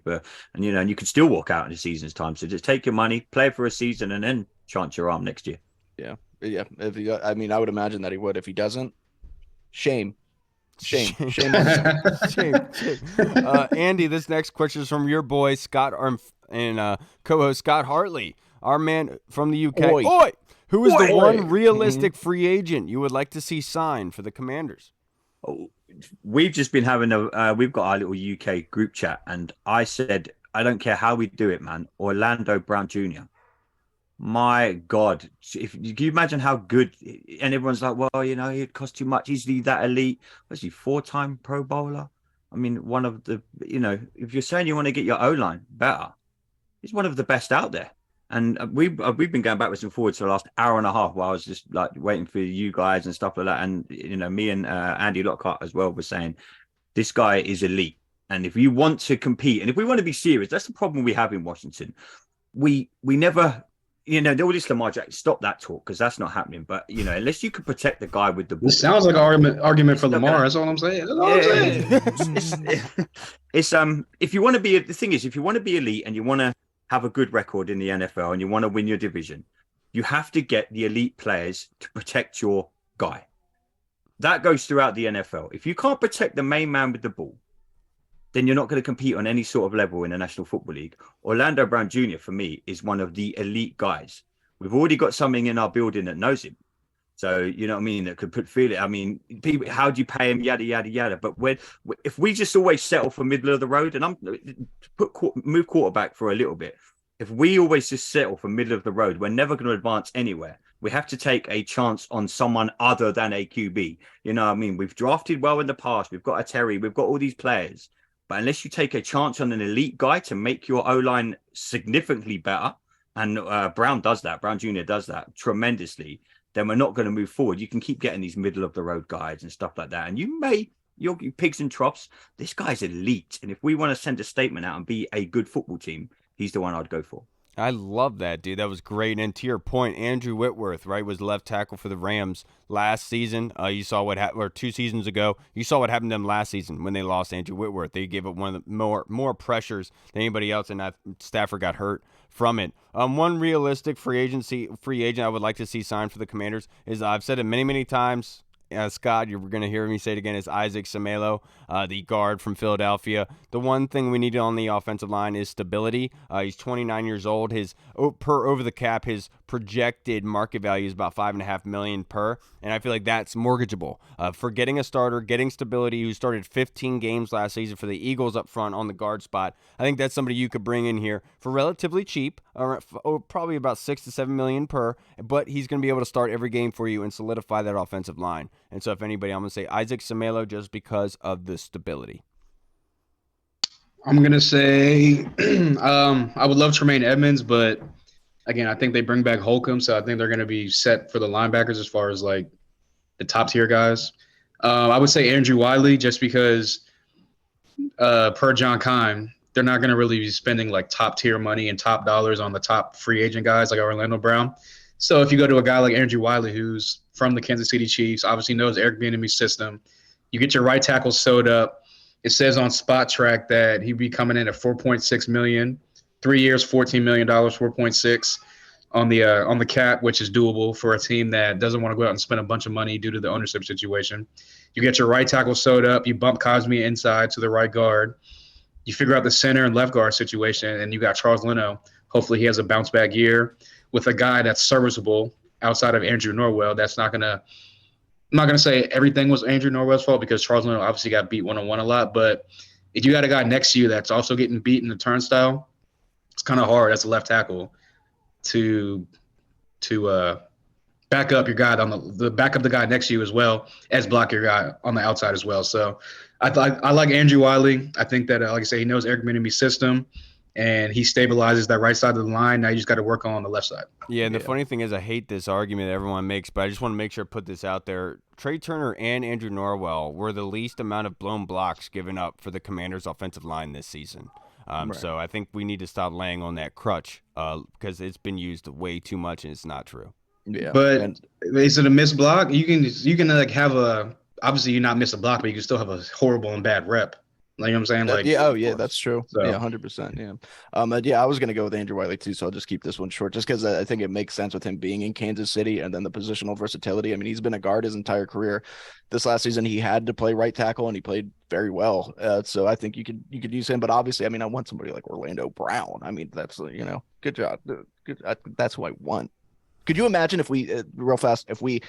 and you can still walk out in a season's time. So just take your money, play for a season, and then chance your arm next year. Yeah. I would imagine that he would. If he doesn't, shame. Shame on him. Shame. Andy, this next question is from your boy Scott and co-host Scott Hartley, our man from the UK. Oi! Who is the one realistic free agent you would like to see sign for the Commanders? Oh, we've just been having we've got our little UK group chat, and I said, I don't care how we do it, man. Orlando Brown Jr. My God, if you can imagine how good, and everyone's like, well, he'd cost too much. Is he that elite? Was he 4-time Pro Bowler? I mean, one of the, if you're saying you want to get your O-line better, he's one of the best out there. And we've been going backwards and forwards for the last hour and a half while I was just waiting for you guys and stuff like that. And, me and Andy Lockhart as well were saying, this guy is elite. And if you want to compete, and if we want to be serious, that's the problem we have in Washington. We never, all this Lamar Jackson, stop that talk because that's not happening. But, unless you can protect the guy with the ball. This sounds like an argument for Lamar. That's all I'm saying. It's if you want to be, the thing is, if you want to be elite and you want to have a good record in the NFL and you want to win your division, you have to get the elite players to protect your guy. That goes throughout the NFL. If you can't protect the main man with the ball, then you're not going to compete on any sort of level in the National Football League. Orlando Brown Jr., for me, is one of the elite guys. We've already got something in our building that knows him. So, you know what I mean? That could feel it. I mean, people, how do you pay him? Yada, yada, yada. But if we just always settle for middle of the road, and move quarterback for a little bit. If we always just settle for middle of the road, we're never going to advance anywhere. We have to take a chance on someone other than a QB. You know what I mean? We've drafted well in the past. We've got a Terry. We've got all these players. But unless you take a chance on an elite guy to make your O-line significantly better, and Brown does that, Brown Jr. does that tremendously, then we're not going to move forward. You can keep getting these middle of the road guys and stuff like that. And you're pigs and troughs. This guy's elite. And if we want to send a statement out and be a good football team, he's the one I'd go for. I love that, dude. That was great. And to your point, Andrew Whitworth, right, was left tackle for the Rams last season. You saw what happened, or 2 seasons ago. You saw what happened to them last season when they lost Andrew Whitworth. They gave up one of the more pressures than anybody else, and Stafford got hurt from it. One realistic free agent I would like to see signed for the Commanders is, I've said it many, many times, Scott, you're going to hear me say it again, is Isaac Semelo, the guard from Philadelphia. The one thing we need on the offensive line is stability. He's 29 years old. His per over the cap, his projected market value is about $5.5 million per, and I feel like that's mortgageable. For getting a starter, getting stability, who started 15 games last season for the Eagles up front on the guard spot, I think that's somebody you could bring in here for relatively cheap, probably about $6 to $7 million per, but he's going to be able to start every game for you and solidify that offensive line. And so if anybody, I'm going to say Isaac Semelo just because of the stability. I'm going to say I would love Tremaine Edmonds, but again, I think they bring back Holcomb, so I think they're going to be set for the linebackers as far as like the top tier guys. I would say Andrew Wiley just because per John Kime, they're not going to really be spending like top tier money and top dollars on the top free agent guys like Orlando Brown. So if you go to a guy like Andrew Wiley, who's from the Kansas City Chiefs, obviously knows Eric Bieniemy's system, you get your right tackle sewed up. It says on Spot Track that he'd be coming in at $4.6 million, 3 years, $14 million, 4.6 on the cap, which is doable for a team that doesn't want to go out and spend a bunch of money due to the ownership situation. You get your right tackle sewed up. You bump Cosme inside to the right guard. You figure out the center and left guard situation, and you got Charles Leno. Hopefully he has a bounce back year with a guy that's serviceable outside of Andrew Norwell. That's not going to – I'm not going to say everything was Andrew Norwell's fault because Charles Leno obviously got beat one-on-one a lot. But if you got a guy next to you that's also getting beat in the turnstile, it's kind of hard as a left tackle to back up your guy on the back up the guy next to you as well as block your guy on the outside as well. So I like Andrew Wiley. I think that, like I say, he knows Eric Bieniemy's system, and he stabilizes that right side of the line. Now you just got to work on the left side. Yeah, and the funny thing is I hate this argument that everyone makes, but I just want to make sure I put this out there. Trey Turner and Andrew Norwell were the least amount of blown blocks given up for the Commanders' offensive line this season. Right. So I think we need to stop laying on that crutch because it's been used way too much, and it's not true. Yeah, but is it a missed block? You can like have obviously you not miss a block, but you can still have a horrible and bad rep. Like, you know what I'm saying? Like, yeah, that's true. So. Yeah, 100%. Yeah. Yeah, I was going to go with Andrew Wiley too, so I'll just keep this one short just because I think it makes sense with him being in Kansas City and then the positional versatility. I mean, he's been a guard his entire career. This last season, he had to play right tackle, and he played very well. So I think you could use him. But obviously, I mean, I want somebody like Orlando Brown. I mean, that's, good job. Good. That's who I want. Could you imagine if we, real fast, if we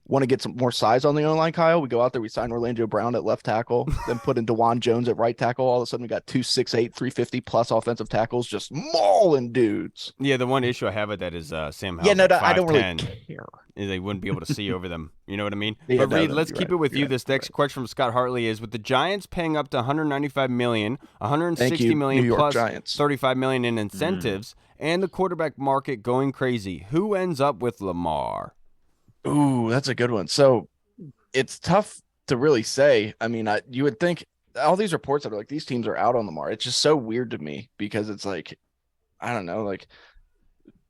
want to get some more size on the O-line, Kyle, we go out there, we sign Orlando Brown at left tackle, then put in DeJuan Jones at right tackle. All of a sudden, we got 2'6", 350 plus offensive tackles just mauling dudes. Yeah, the one issue I have with that is Sam Howell. Yeah, no, I don't really care. They wouldn't be able to see over them. You know what I mean? Yeah, but Reed, let's keep it with you. This next question from Scott Hartley is: with the Giants paying up to $195 million, $160 million plus Giants. $35 million in incentives, and the quarterback market going crazy, who ends up with Lamar? Ooh, that's a good one. So it's tough to really say. I mean, you would think all these reports that are like these teams are out on Lamar. It's just so weird to me because it's like, I don't know, like,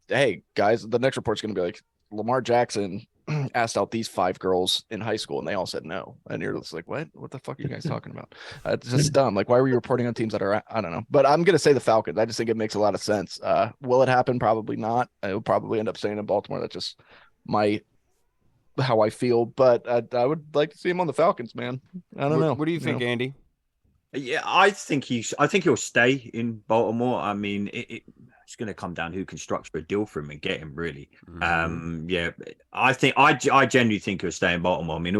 hey, guys, the next report's going to be like Lamar Jackson asked out these 5 girls in high school and they all said no. And you're just like, what the fuck are you guys talking about? It's just dumb. Like, why were you reporting on teams that are, I don't know, but I'm going to say the Falcons. I just think it makes a lot of sense. Will it happen? Probably not. It'll probably end up staying in Baltimore. That's just how I feel, but I would like to see him on the Falcons, man. I don't know. What do you think, Andy? Yeah, I think he'll stay in Baltimore. I mean, it's going to come down who can structure a deal for him and get him, really. Yeah, I genuinely think he'll stay in Baltimore. I mean,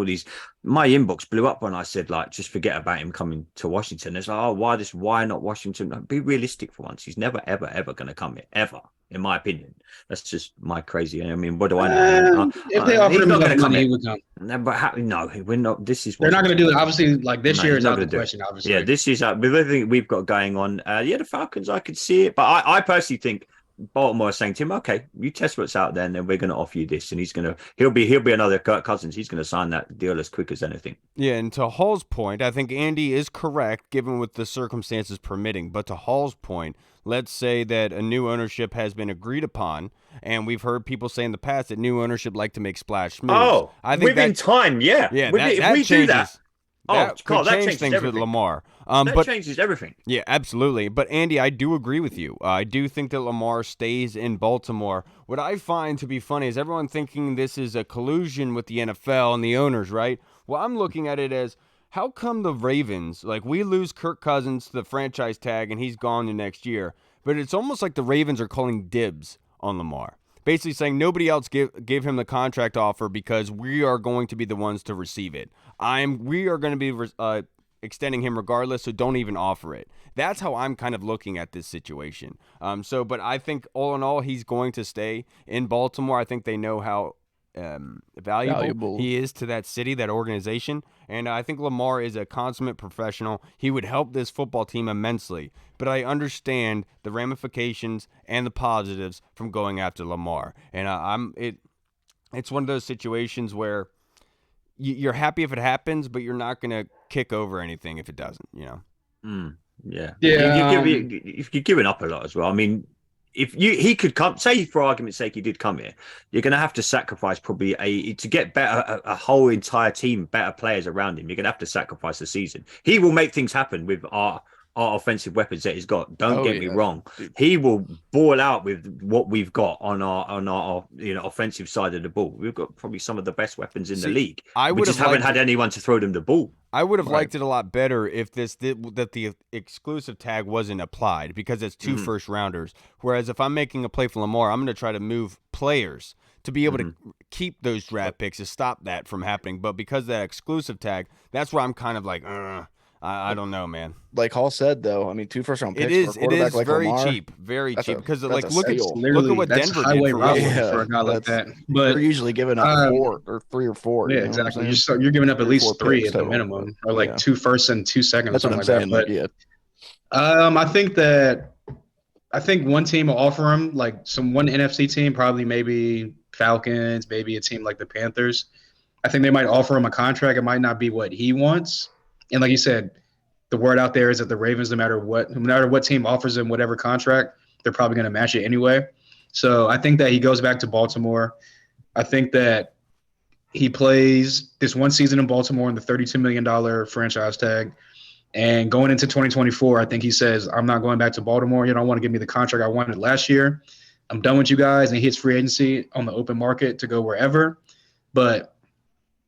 my inbox blew up when I said, like, just forget about him coming to Washington. It's like, oh, why not Washington? Be realistic for once. He's never, ever, ever going to come here, ever. In my opinion, that's just my crazy. I mean, what do I know? If they offer him enough money, he would come. No, but no, we're not. This is they're not going to do it. Obviously, like this year is out of the question. Obviously, yeah, this is with everything we've got going on. Yeah, the Falcons, I could see it, but I personally think Baltimore is saying to him, okay, you test what's out there, and then we're going to offer you this, and he'll be another Kirk Cousins. He's going to sign that deal as quick as anything. Yeah, and to Hall's point, I think Andy is correct, given what the circumstances permitting. But to Hall's point, let's say that a new ownership has been agreed upon, and we've heard people say in the past that new ownership like to make splash moves. Oh, I think within time, yeah. Yeah, if we do that. That Carl, could that change changes things with everything. Lamar. That But changes everything. yeah, absolutely. But Andy, I do agree with you. I do think that Lamar stays in Baltimore. What I find to be funny is everyone thinking this is a collusion with the NFL and the owners, right? Well, I'm looking at it as how come the Ravens, like we lose Kirk Cousins to the franchise tag and he's gone the next year, but it's almost like the Ravens are calling dibs on Lamar. Basically saying nobody else give him the contract offer because we are going to be the ones to receive it. We are going to be extending him regardless, so don't even offer it. That's how I'm kind of looking at this situation. But I think all in all, he's going to stay in Baltimore. I think they know how valuable he is to that city, that organization. And I think Lamar is a consummate professional. He would help this football team immensely. But I understand the ramifications and the positives from going after Lamar. And it's one of those situations where you're happy if it happens, but you're not going to kick over anything if it doesn't, Yeah. Yeah. You're giving up a lot as well. I mean, if he could come, say for argument's sake, he did come here, you're going to have to sacrifice probably to get better, a whole entire team, better players around him. You're going to have to sacrifice the season. He will make things happen with our offensive weapons that he's got. Don't get me wrong. He will ball out with what we've got on our offensive side of the ball. We've got probably some of the best weapons in the league. We just haven't had anyone to throw them the ball. I would have liked it a lot better if that the exclusive tag wasn't applied because it's two first rounders. Whereas if I'm making a play for Lamar, I'm going to try to move players to be able to keep those draft picks to stop that from happening. But because of that exclusive tag, that's where I'm kind of like, I don't know, man. Like Hall said, though, I mean, 2 first-round picks it for a quarterback like very Lamar, cheap, very cheap. Because look at what that's Denver highway did for robbery Russell. for a guy like that. But you're usually giving up 4 or 3 or 4. Yeah, you know exactly. what You're giving up at least 3 at the total, minimum, or like 2 firsts and 2 seconds. That's what I'm saying. I think one team will offer him, like one NFC team, probably maybe Falcons, maybe a team like the Panthers. I think they might offer him a contract. It might not be what he wants. And like you said, the word out there is that the Ravens, no matter what team offers him whatever contract, they're probably going to match it anyway. So I think that he goes back to Baltimore. I think that he plays this one season in Baltimore in the $32 million franchise tag. And going into 2024, I think he says, I'm not going back to Baltimore. You don't want to give me the contract I wanted last year. I'm done with you guys. And he hits free agency on the open market to go wherever. But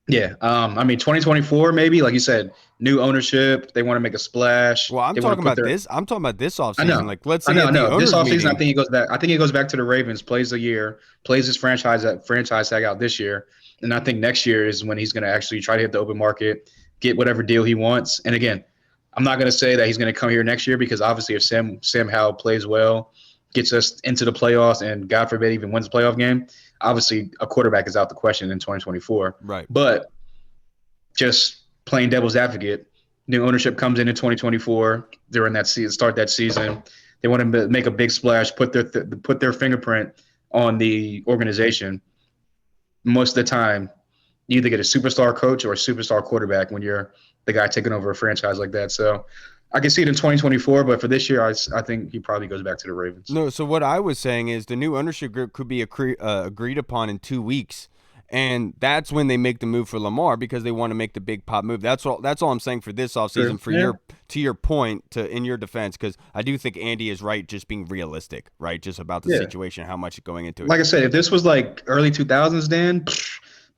yeah, 2024 maybe, like you said, new ownership. They want to make a splash. Well, I'm talking about this offseason. I know. Like, let's say I know. This offseason, meeting. I think he goes back. I think he goes back to the Ravens, plays a year, plays his franchise tag out this year, and I think next year is when he's going to actually try to hit the open market, get whatever deal he wants. And again, I'm not going to say that he's going to come here next year because obviously if Sam Howell plays well, gets us into the playoffs, and God forbid even wins a playoff game, obviously a quarterback is out the question in 2024. Right. But just playing devil's advocate, new ownership comes in 2024 during that season, start that season. They want to make a big splash, put their fingerprint on the organization. Most of the time, you either get a superstar coach or a superstar quarterback when you're the guy taking over a franchise like that. So I can see it in 2024, but for this year, I think he probably goes back to the Ravens. No, so what I was saying is the new ownership group could be agreed upon in 2 weeks, and that's when they make the move for Lamar because they want to make the big pop move. That's all I'm saying for this offseason. To your point, in your defense, because I do think Andy is right, just being realistic, right, just about the situation, how much is going into it. Like I said, if this was like early 2000s, Dan.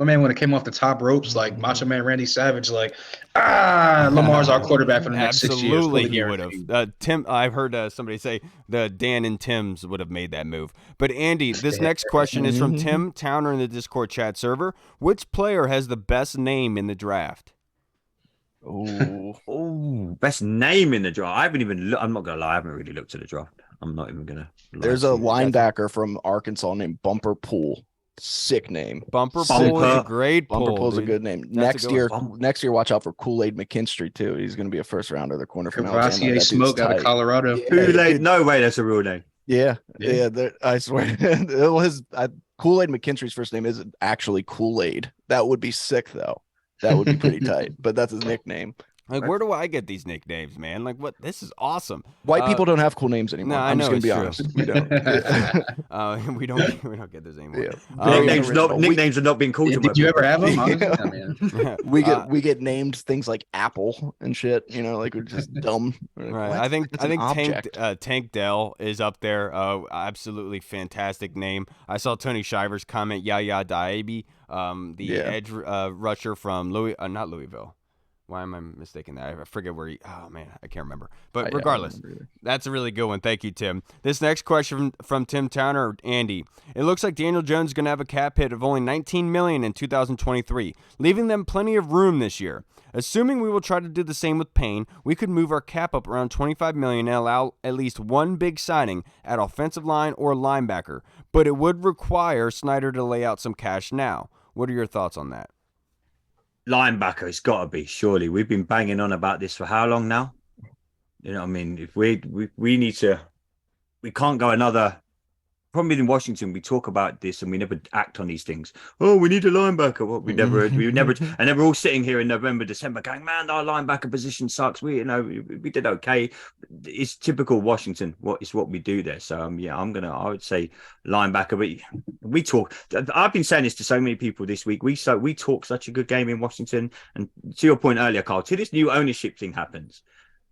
My man would have came off the top ropes like Macho Man Randy Savage, like, Lamar's our quarterback for the next 6 years. Absolutely, he would have. Tim, I've heard somebody say the Dan and Tim's would have made that move. But Andy, this next question is from Tim Towner in the Discord chat server. Which player has the best name in the draft? Oh, best name in the draft. I haven't even. I'm not gonna lie. I haven't really looked at the draft. I'm not even gonna. There's a linebacker from Arkansas named Bumper Pool. Sick name. Bumper Pool is a great pull. Bumper Pool is a good name. Next year, watch out for Kool-Aid McKinstry too. He's going to be a first rounder. The corner from Alabama. Smoke out of Colorado. Yeah. Kool-Aid? No way, that's a real name. Yeah. I swear. Kool-Aid McKinstry's first name isn't actually Kool-Aid. That would be sick though. That would be pretty tight. But that's his nickname. Like, where do I get these nicknames, man? Like, what? This is awesome. White people don't have cool names anymore. No, I I'm know just gonna it's be true. honest. We don't. We don't get this anymore. Yeah. Nicknames are not being called to my Did you people. ever have them? Yeah. We get named things like Apple and shit. You know, like we're just dumb. We're like, Right. what? I think That's an object. Tank Dell is up there. Absolutely fantastic name. I saw Tony Shivers comment Yaya Diaby, the edge rusher from not Louisville. Why am I mistaking that? I forget where oh man, I can't remember. But regardless, that's a really good one. Thank you, Tim. This next question from Tim Towner, Andy. It looks like Daniel Jones is going to have a cap hit of only $19 million in 2023, leaving them plenty of room this year. Assuming we will try to do the same with Payne, we could move our cap up around $25 million and allow at least one big signing at offensive line or linebacker, but it would require Snyder to lay out some cash now. What are your thoughts on that? Linebacker, it's got to be, surely. We've been banging on about this for how long now? You know what I mean? If we need to, we can't go another. Problem in Washington, we talk about this and we never act on these things. Oh, we need a linebacker. Well, we never, and then we're all sitting here in November, December going, man, our linebacker position sucks. We did okay. It's typical Washington. It's what we do there. So I would say linebacker, but we talk, I've been saying this to so many people this week. We talk such a good game in Washington. And to your point earlier, Carl, till this new ownership thing happens,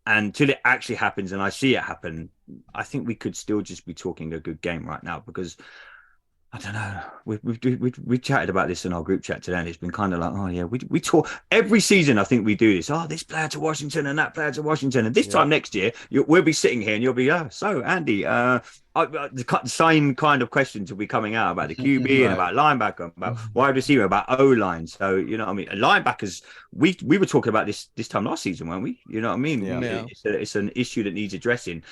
and till it actually happens and I see it happen, I think we could still just be talking a good game right now because, I don't know, we chatted about this in our group chat today and it's been kind of like, oh yeah, we talk every season. I think we do this. Oh, this player to Washington and that player to Washington. And this time next year, we'll be sitting here and you'll be, so Andy, the same kind of questions will be coming out about the QB and about linebacker, about wide receiver, about O-line. So, you know what I mean? Linebackers, we were talking about this time last season, weren't we? You know what I mean? Yeah. It's an issue that needs addressing.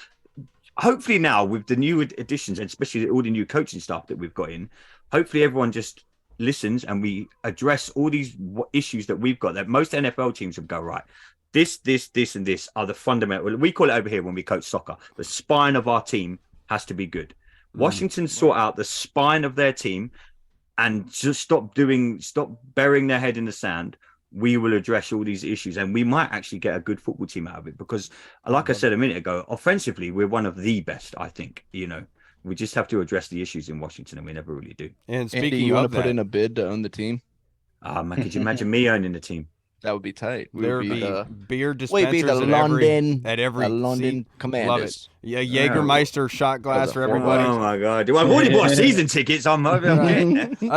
Hopefully now with the new additions and especially all the new coaching staff that we've got in, hopefully everyone just listens and we address all these issues that we've got that most NFL teams would go, right, this, and this are the fundamental. We call it over here when we coach soccer, the spine of our team has to be good. Washington sort out the spine of their team and just stop burying their head in the sand. We will address all these issues and we might actually get a good football team out of it because like I said a minute ago, offensively, we're one of the best, I think. You know, we just have to address the issues in Washington and we never really do. And speaking Andy, you of want to put in a bid to own the team? Man, could you imagine me owning the team? That would be tight. There would be beer dispensers we'd be the at every London seat. Commanders. Love it. Yeah, Jägermeister shot glass for everybody. Oh my God! Well, I've already bought season tickets. I'm over.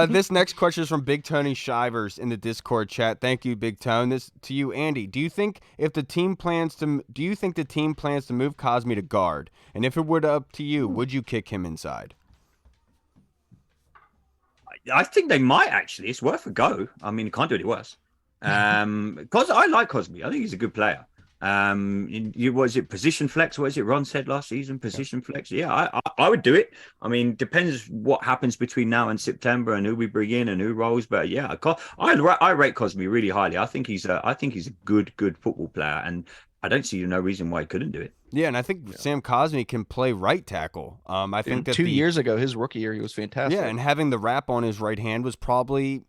This next question is from Big Tony Shivers in the Discord chat. Thank you, Big Tone. This to you, Andy. Do you think the team plans to move Cosmi to guard? And if it were up to you, would you kick him inside? I think they might actually. It's worth a go. I mean, you can't do any worse. Because I like Cosmi. I think he's a good player. What is it? Position flex? What is it? Ron said last season. Position flex. Yeah, I would do it. I mean, depends what happens between now and September and who we bring in and who rolls. But yeah, I rate Cosmi really highly. I think he's a good football player, and I don't see no reason why he couldn't do it. Yeah, and I think Sam Cosmi can play right tackle. I think that 2 years ago, his rookie year, he was fantastic. Yeah, and having the wrap on his right hand was probably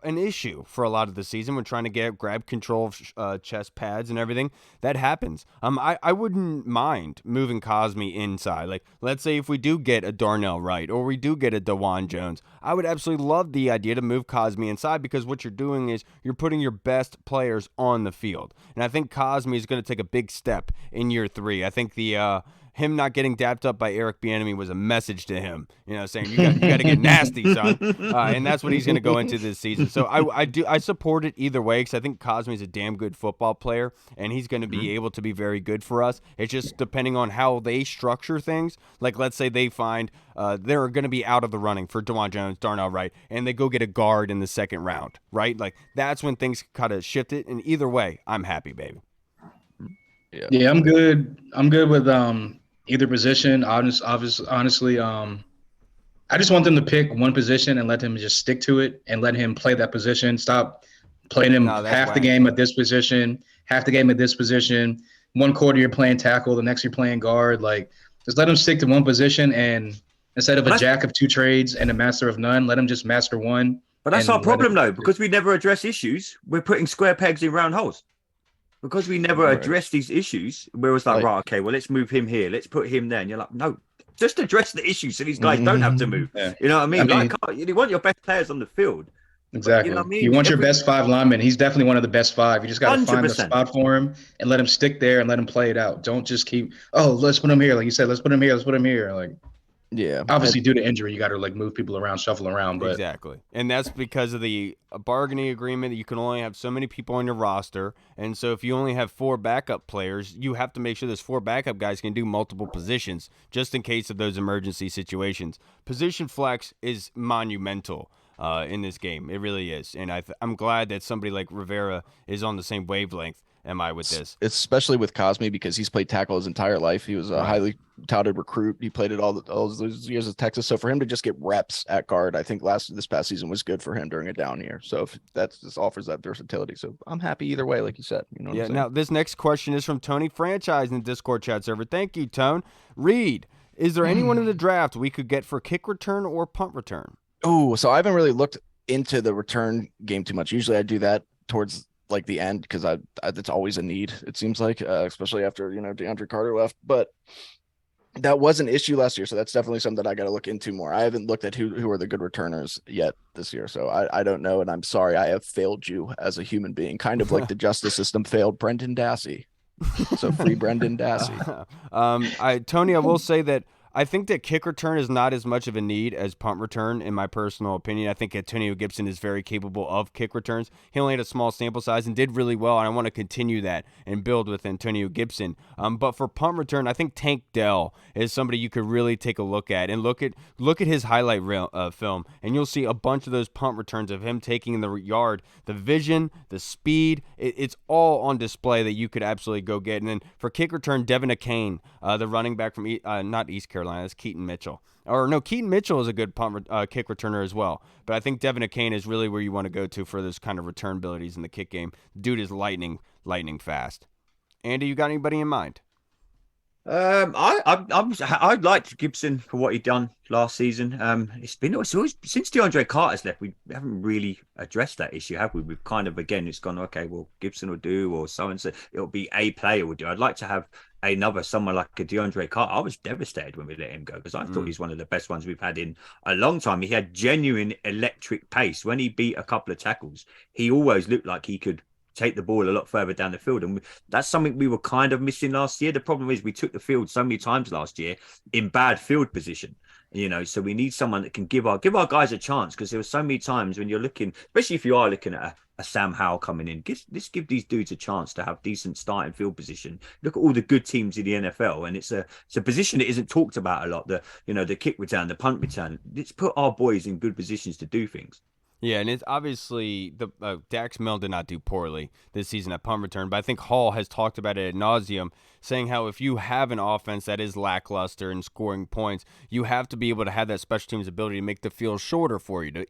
an issue for a lot of the season when trying to grab control of chest pads and everything. That happens. I wouldn't mind moving Cosmi inside. Like, let's say if we do get a Darnell Wright or we do get a DeJuan Jones, I would absolutely love the idea to move Cosmi inside because what you're doing is you're putting your best players on the field. And I think Cosmi is going to take a big step in year 3. I think him not getting dapped up by Eric Bieniemy was a message to him, saying you got to get nasty, son, and that's what he's going to go into this season. So I support it either way because I think Cosmi's a damn good football player and he's going to be able to be very good for us. It's just depending on how they structure things. Like let's say they find they're going to be out of the running for DeJuan Jones, Darnell Wright, and they go get a guard in the second round, right? Like that's when things kind of shift it. And either way, I'm happy, baby. Yeah, I'm good. I'm good with either position. Honestly, I just want them to pick one position and let him just stick to it and let him play that position. Stop playing him half the game at this position, half the game at this position. One quarter you're playing tackle, the next you're playing guard. Like, just let him stick to one position, and instead of a jack of two trades and a master of none, let him just master one. But that's our problem, though, because we never address issues. We're putting square pegs in round holes. because we never addressed these issues. Where it was like, right, okay, well, let's move him here, let's put him there, and you're like, no, just address the issue so these guys don't have to move. Yeah. You know what I mean? I mean, you want your best players on the field. Exactly. You know what I mean? You want your best 5 linemen. He's definitely one of the best 5. You just got to find the 100%. spot for him and let him stick there and let him play it out. Don't just keep, let's put him here. Like you said, let's put him here. Let's put him here. Like, yeah. Obviously, due to injury, you got to like move people around, shuffle around. But exactly, and that's because of the bargaining agreement that you can only have so many people on your roster, and so if you only have 4 backup players, you have to make sure those 4 backup guys can do multiple positions just in case of those emergency situations. Position flex is monumental in this game. It really is, and I'm glad that somebody like Rivera is on the same wavelength. Am I with this? Especially with Cosme, because he's played tackle his entire life. He was a highly touted recruit. He played it all those years at Texas. So for him to just get reps at guard, I think this past season was good for him during a down year. So if that just offers that versatility. So I'm happy either way, like you said. You know what I'm saying? Now this next question is from Tony Franchise in the Discord chat server. Thank you, Tone. Reed, is there anyone in the draft we could get for kick return or punt return? Oh, so I haven't really looked into the return game too much. Usually I do that towards like the end because it's always a need, it seems like, especially after DeAndre Carter left. But that was an issue last year, so that's definitely something I got to look into more. I haven't looked at who are the good returners yet this year, so I don't know, and I'm sorry I have failed you as a human being, kind of like the justice system failed Brendan Dassey. So free Brendan Dassey. Tony, I will say that I think that kick return is not as much of a need as punt return, in my personal opinion. I think Antonio Gibson is very capable of kick returns. He only had a small sample size and did really well, and I want to continue that and build with Antonio Gibson. But for punt return, I think Tank Dell is somebody you could really take a look at and look at his highlight film, and you'll see a bunch of those punt returns of him taking in the yard, the vision, the speed. It's all on display that you could absolutely go get. And then for kick return, Devin Akane, the running back from not East Carolina. That's Keaton Mitchell. Or no, Keaton Mitchell is a good kick returner as well. But I think Devin Akane is really where you want to go to for those kind of return abilities in the kick game. Dude is lightning fast. Andy, you got anybody in mind? I liked Gibson for what he'd done last season. It's always since DeAndre Carter's left, we haven't really addressed that issue, have we? We've kind of it's gone, okay, well, Gibson will do, or so and so. It'll be a player will do. I'd like to have someone like a DeAndre Carter. I was devastated when we let him go because I thought he's one of the best ones we've had in a long time. He had genuine electric pace. When he beat a couple of tackles, he always looked like he could take the ball a lot further down the field, and that's something we were kind of missing last year. The problem is we took the field so many times last year in bad field position, so we need someone that can give our guys a chance, because there were so many times when you're looking, especially if you are looking at a Sam Howell coming in, let's give these dudes a chance to have decent starting field position. Look at all the good teams in the NFL, and it's a position that isn't talked about a lot. The kick return, the punt return. Let's put our boys in good positions to do things. Yeah, and it's obviously Dax Milne did not do poorly this season at punt return, but I think Hall has talked about it ad nauseum, saying how if you have an offense that is lackluster in scoring points, you have to be able to have that special teams ability to make the field shorter for you, to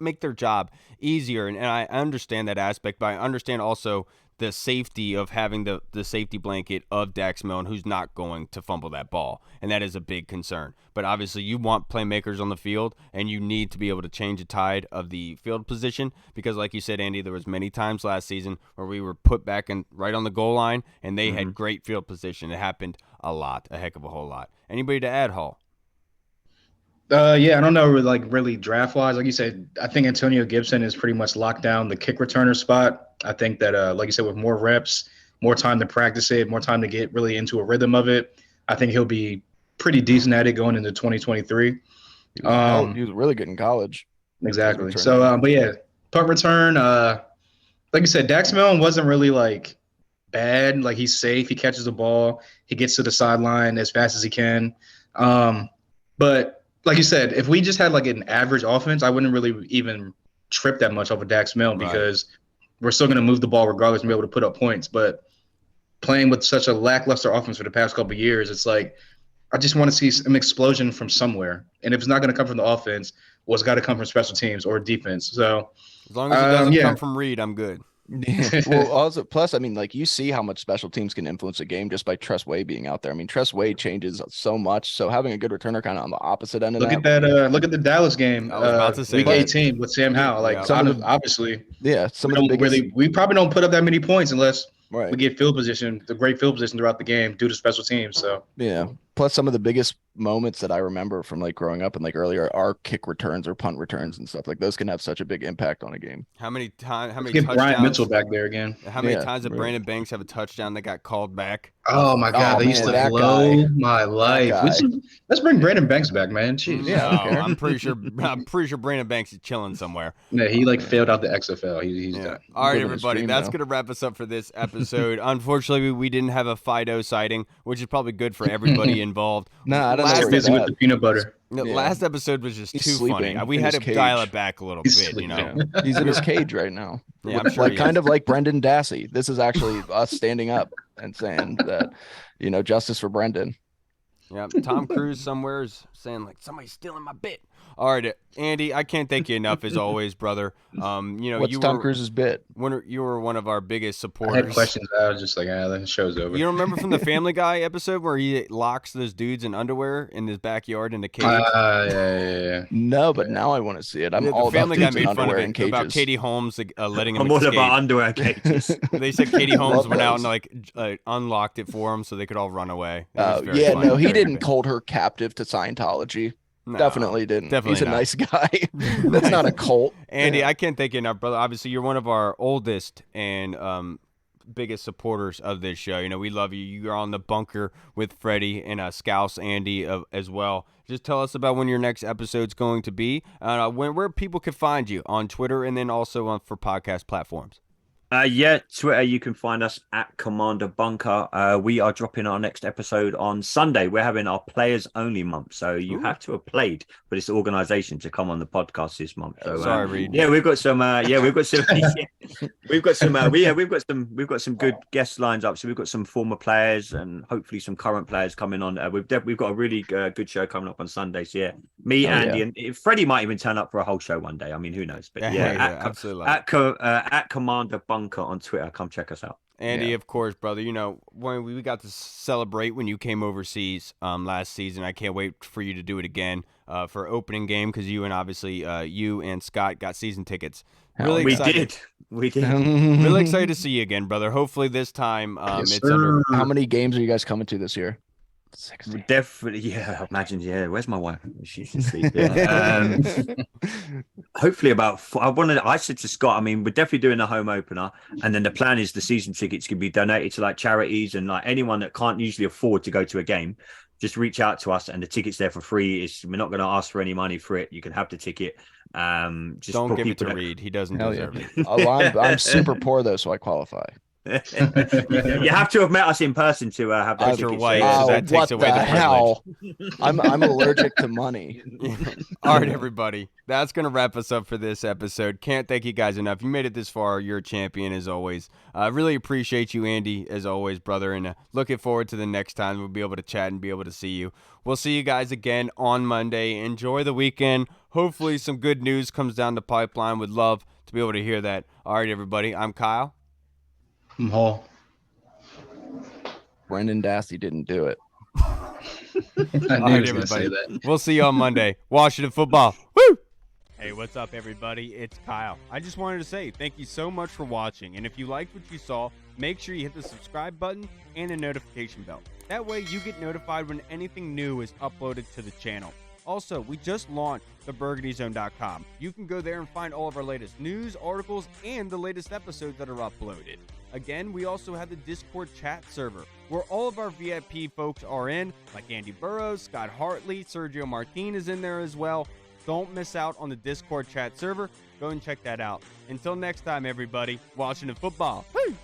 make their job easier. And I understand that aspect, but I understand also the safety of having the safety blanket of Dax Milne, who's not going to fumble that ball. And that is a big concern. But obviously you want playmakers on the field, and you need to be able to change the tide of the field position, because like you said, Andy, there was many times last season where we were put back right on the goal line, and they had great field position. It happened a heck of a whole lot. Anybody to add, Hall? Yeah, I don't know, really draft wise. Like you said, I think Antonio Gibson is pretty much locked down the kick returner spot. I think that, like you said, with more reps, more time to practice it, more time to get really into a rhythm of it, I think he'll be pretty decent at it going into 2023. He was really good in college. Exactly. So, but yeah, punt return. Like you said, Dax Milne wasn't really like bad. Like, he's safe. He catches the ball. He gets to the sideline as fast as he can. But like you said, if we just had like an average offense, I wouldn't really even trip that much over Dax Milne, because we're still going to move the ball regardless and be able to put up points. But playing with such a lackluster offense for the past couple of years, it's like I just want to see an explosion from somewhere. And if it's not going to come from the offense, well, it's got to come from special teams or defense. So as long as it doesn't come from Reed, I'm good. Well, also, plus, I mean, like, you see how much special teams can influence a game just by Tress Way being out there. I mean, Tress Way changes so much. So having a good returner kind of on the opposite end of look at the Dallas game. I was about to say week 18 with Sam Howell. Like, obviously, we probably don't put up that many points unless Right. We get the great field position throughout the game due to special teams. So Yeah. Plus, some of the biggest moments that I remember from like growing up and like earlier are kick returns or punt returns and stuff. Like those can have such a big impact on a game. How many get touchdowns? Bryant Mitchell back there again. How many Yeah, times did really. Brandon Banks have a touchdown that got called back? Oh my God, they used to that blow guy. my life. guy. Let's bring Brandon Banks back, man. Jeez. Yeah, I don't care. I'm pretty sure Brandon Banks is chilling somewhere. Yeah, he like failed out the XFL. He's Yeah. done. All right, Living his everybody, dream that's now. going to wrap us up for this episode. Unfortunately, we didn't have a Fido sighting, which is probably good for everybody involved. Nah, I don't know Last where Busy he's with at. the peanut butter. The Yeah. last episode was just He's too funny. sleeping We in had his to dial cage. it back a little He's bit, you know. sleeping. He's in his cage right now. Yeah, I'm sure Like he kind is. of like Brendan Dassey. This is actually us standing up and saying that, justice for Brendan. Yeah, Tom Cruise somewhere is saying like somebody's stealing my bit. All right, Andy, I can't thank you enough as always, brother. What's Tom Cruise's bit? You were one of our biggest I supporters. had questions. I was just like, the show's over. You don't remember from the Family Guy episode where he locks those dudes in underwear in his backyard in the cage? Yeah. No, but now I want to see it. I'm Yeah, all the Family about Guy dudes in made fun of underwear and it about cages. Katie Holmes letting him I'm all escape. about underwear cages. They said Katie Holmes Love went out those. and unlocked it for him so they could all run away. It was very Yeah, funny. no, he Very didn't good. hold her captive to Scientology. No, Definitely didn't. definitely He's a not. nice guy. That's not a cult. Andy, Yeah. I can't thank you enough, brother. Obviously, you're one of our oldest and biggest supporters of this show. We love you. You're on the bunker with Freddie and Scouse Andy as well. Just tell us about when your next episode's going to be, where people can find you on Twitter, and then also for podcast platforms. Twitter, you can find us at Commander Bunker. We are dropping our next episode on Sunday. We're having our players only month, so you have to have played for this organization to come on the podcast this month. So, Sorry, Reed. Yeah, we've got some. We've got some. We've got some good guest lines up. So we've got some former players and hopefully some current players coming on. We've got a really good show coming up on Sunday. So yeah, me, Andy, and Freddie might even turn up for a whole show one day. I mean, who knows? But absolutely. at Commander Bunker on Twitter. Come check us out. Andy, of course, brother. When we got to celebrate when you came overseas last season, I can't wait for you to do it again for opening game because you and Scott got season tickets. Really We excited. did. Really excited to see you again, brother. Hopefully this time Yes, it's sir. under. How many games are you guys coming to this year? 60. Definitely, yeah. Imagine, yeah. Where's my wife? She's asleep. Yeah. Hopefully, I said to Scott, I mean, we're definitely doing a home opener, and then the plan is the season tickets can be donated to like charities and like anyone that can't usually afford to go to a game. Just reach out to us, and the ticket's there for free. We're not going to ask for any money for it. You can have the ticket. Just Don't for give it to people Reed. He doesn't Hell deserve yeah. it. Oh, I'm super poor though, so I qualify. You have to have met us in person to have those You're tickets. white, Yeah. so that takes what away the the hell? I'm allergic to money. All right, everybody. That's going to wrap us up for this episode. Can't thank you guys enough. You made it this far. You're a champion as always. Really appreciate you, Andy, as always, brother. And looking forward to the next time we'll be able to chat and be able to see you. We'll see you guys again on Monday. Enjoy the weekend. Hopefully some good news comes down the pipeline. Would love to be able to hear that. All right, everybody. I'm Kyle. I'm Hall. Brendan Dassey didn't do it. I knew All he right, was going to say everybody. that. We'll see you on Monday. Washington football. Woo! Hey, what's up, everybody? It's Kyle. I just wanted to say thank you so much for watching. And if you liked what you saw, make sure you hit the subscribe button and the notification bell. That way you get notified when anything new is uploaded to the channel. Also, we just launched the BurgundyZone.com. You can go there and find all of our latest news, articles, and the latest episodes that are uploaded. Again, we also have the Discord chat server, where all of our VIP folks are in, like Andy Burrows, Scott Hartley, Sergio Martin is in there as well. Don't miss out on the Discord chat server. Go and check that out. Until next time, everybody, Washington football. Woo!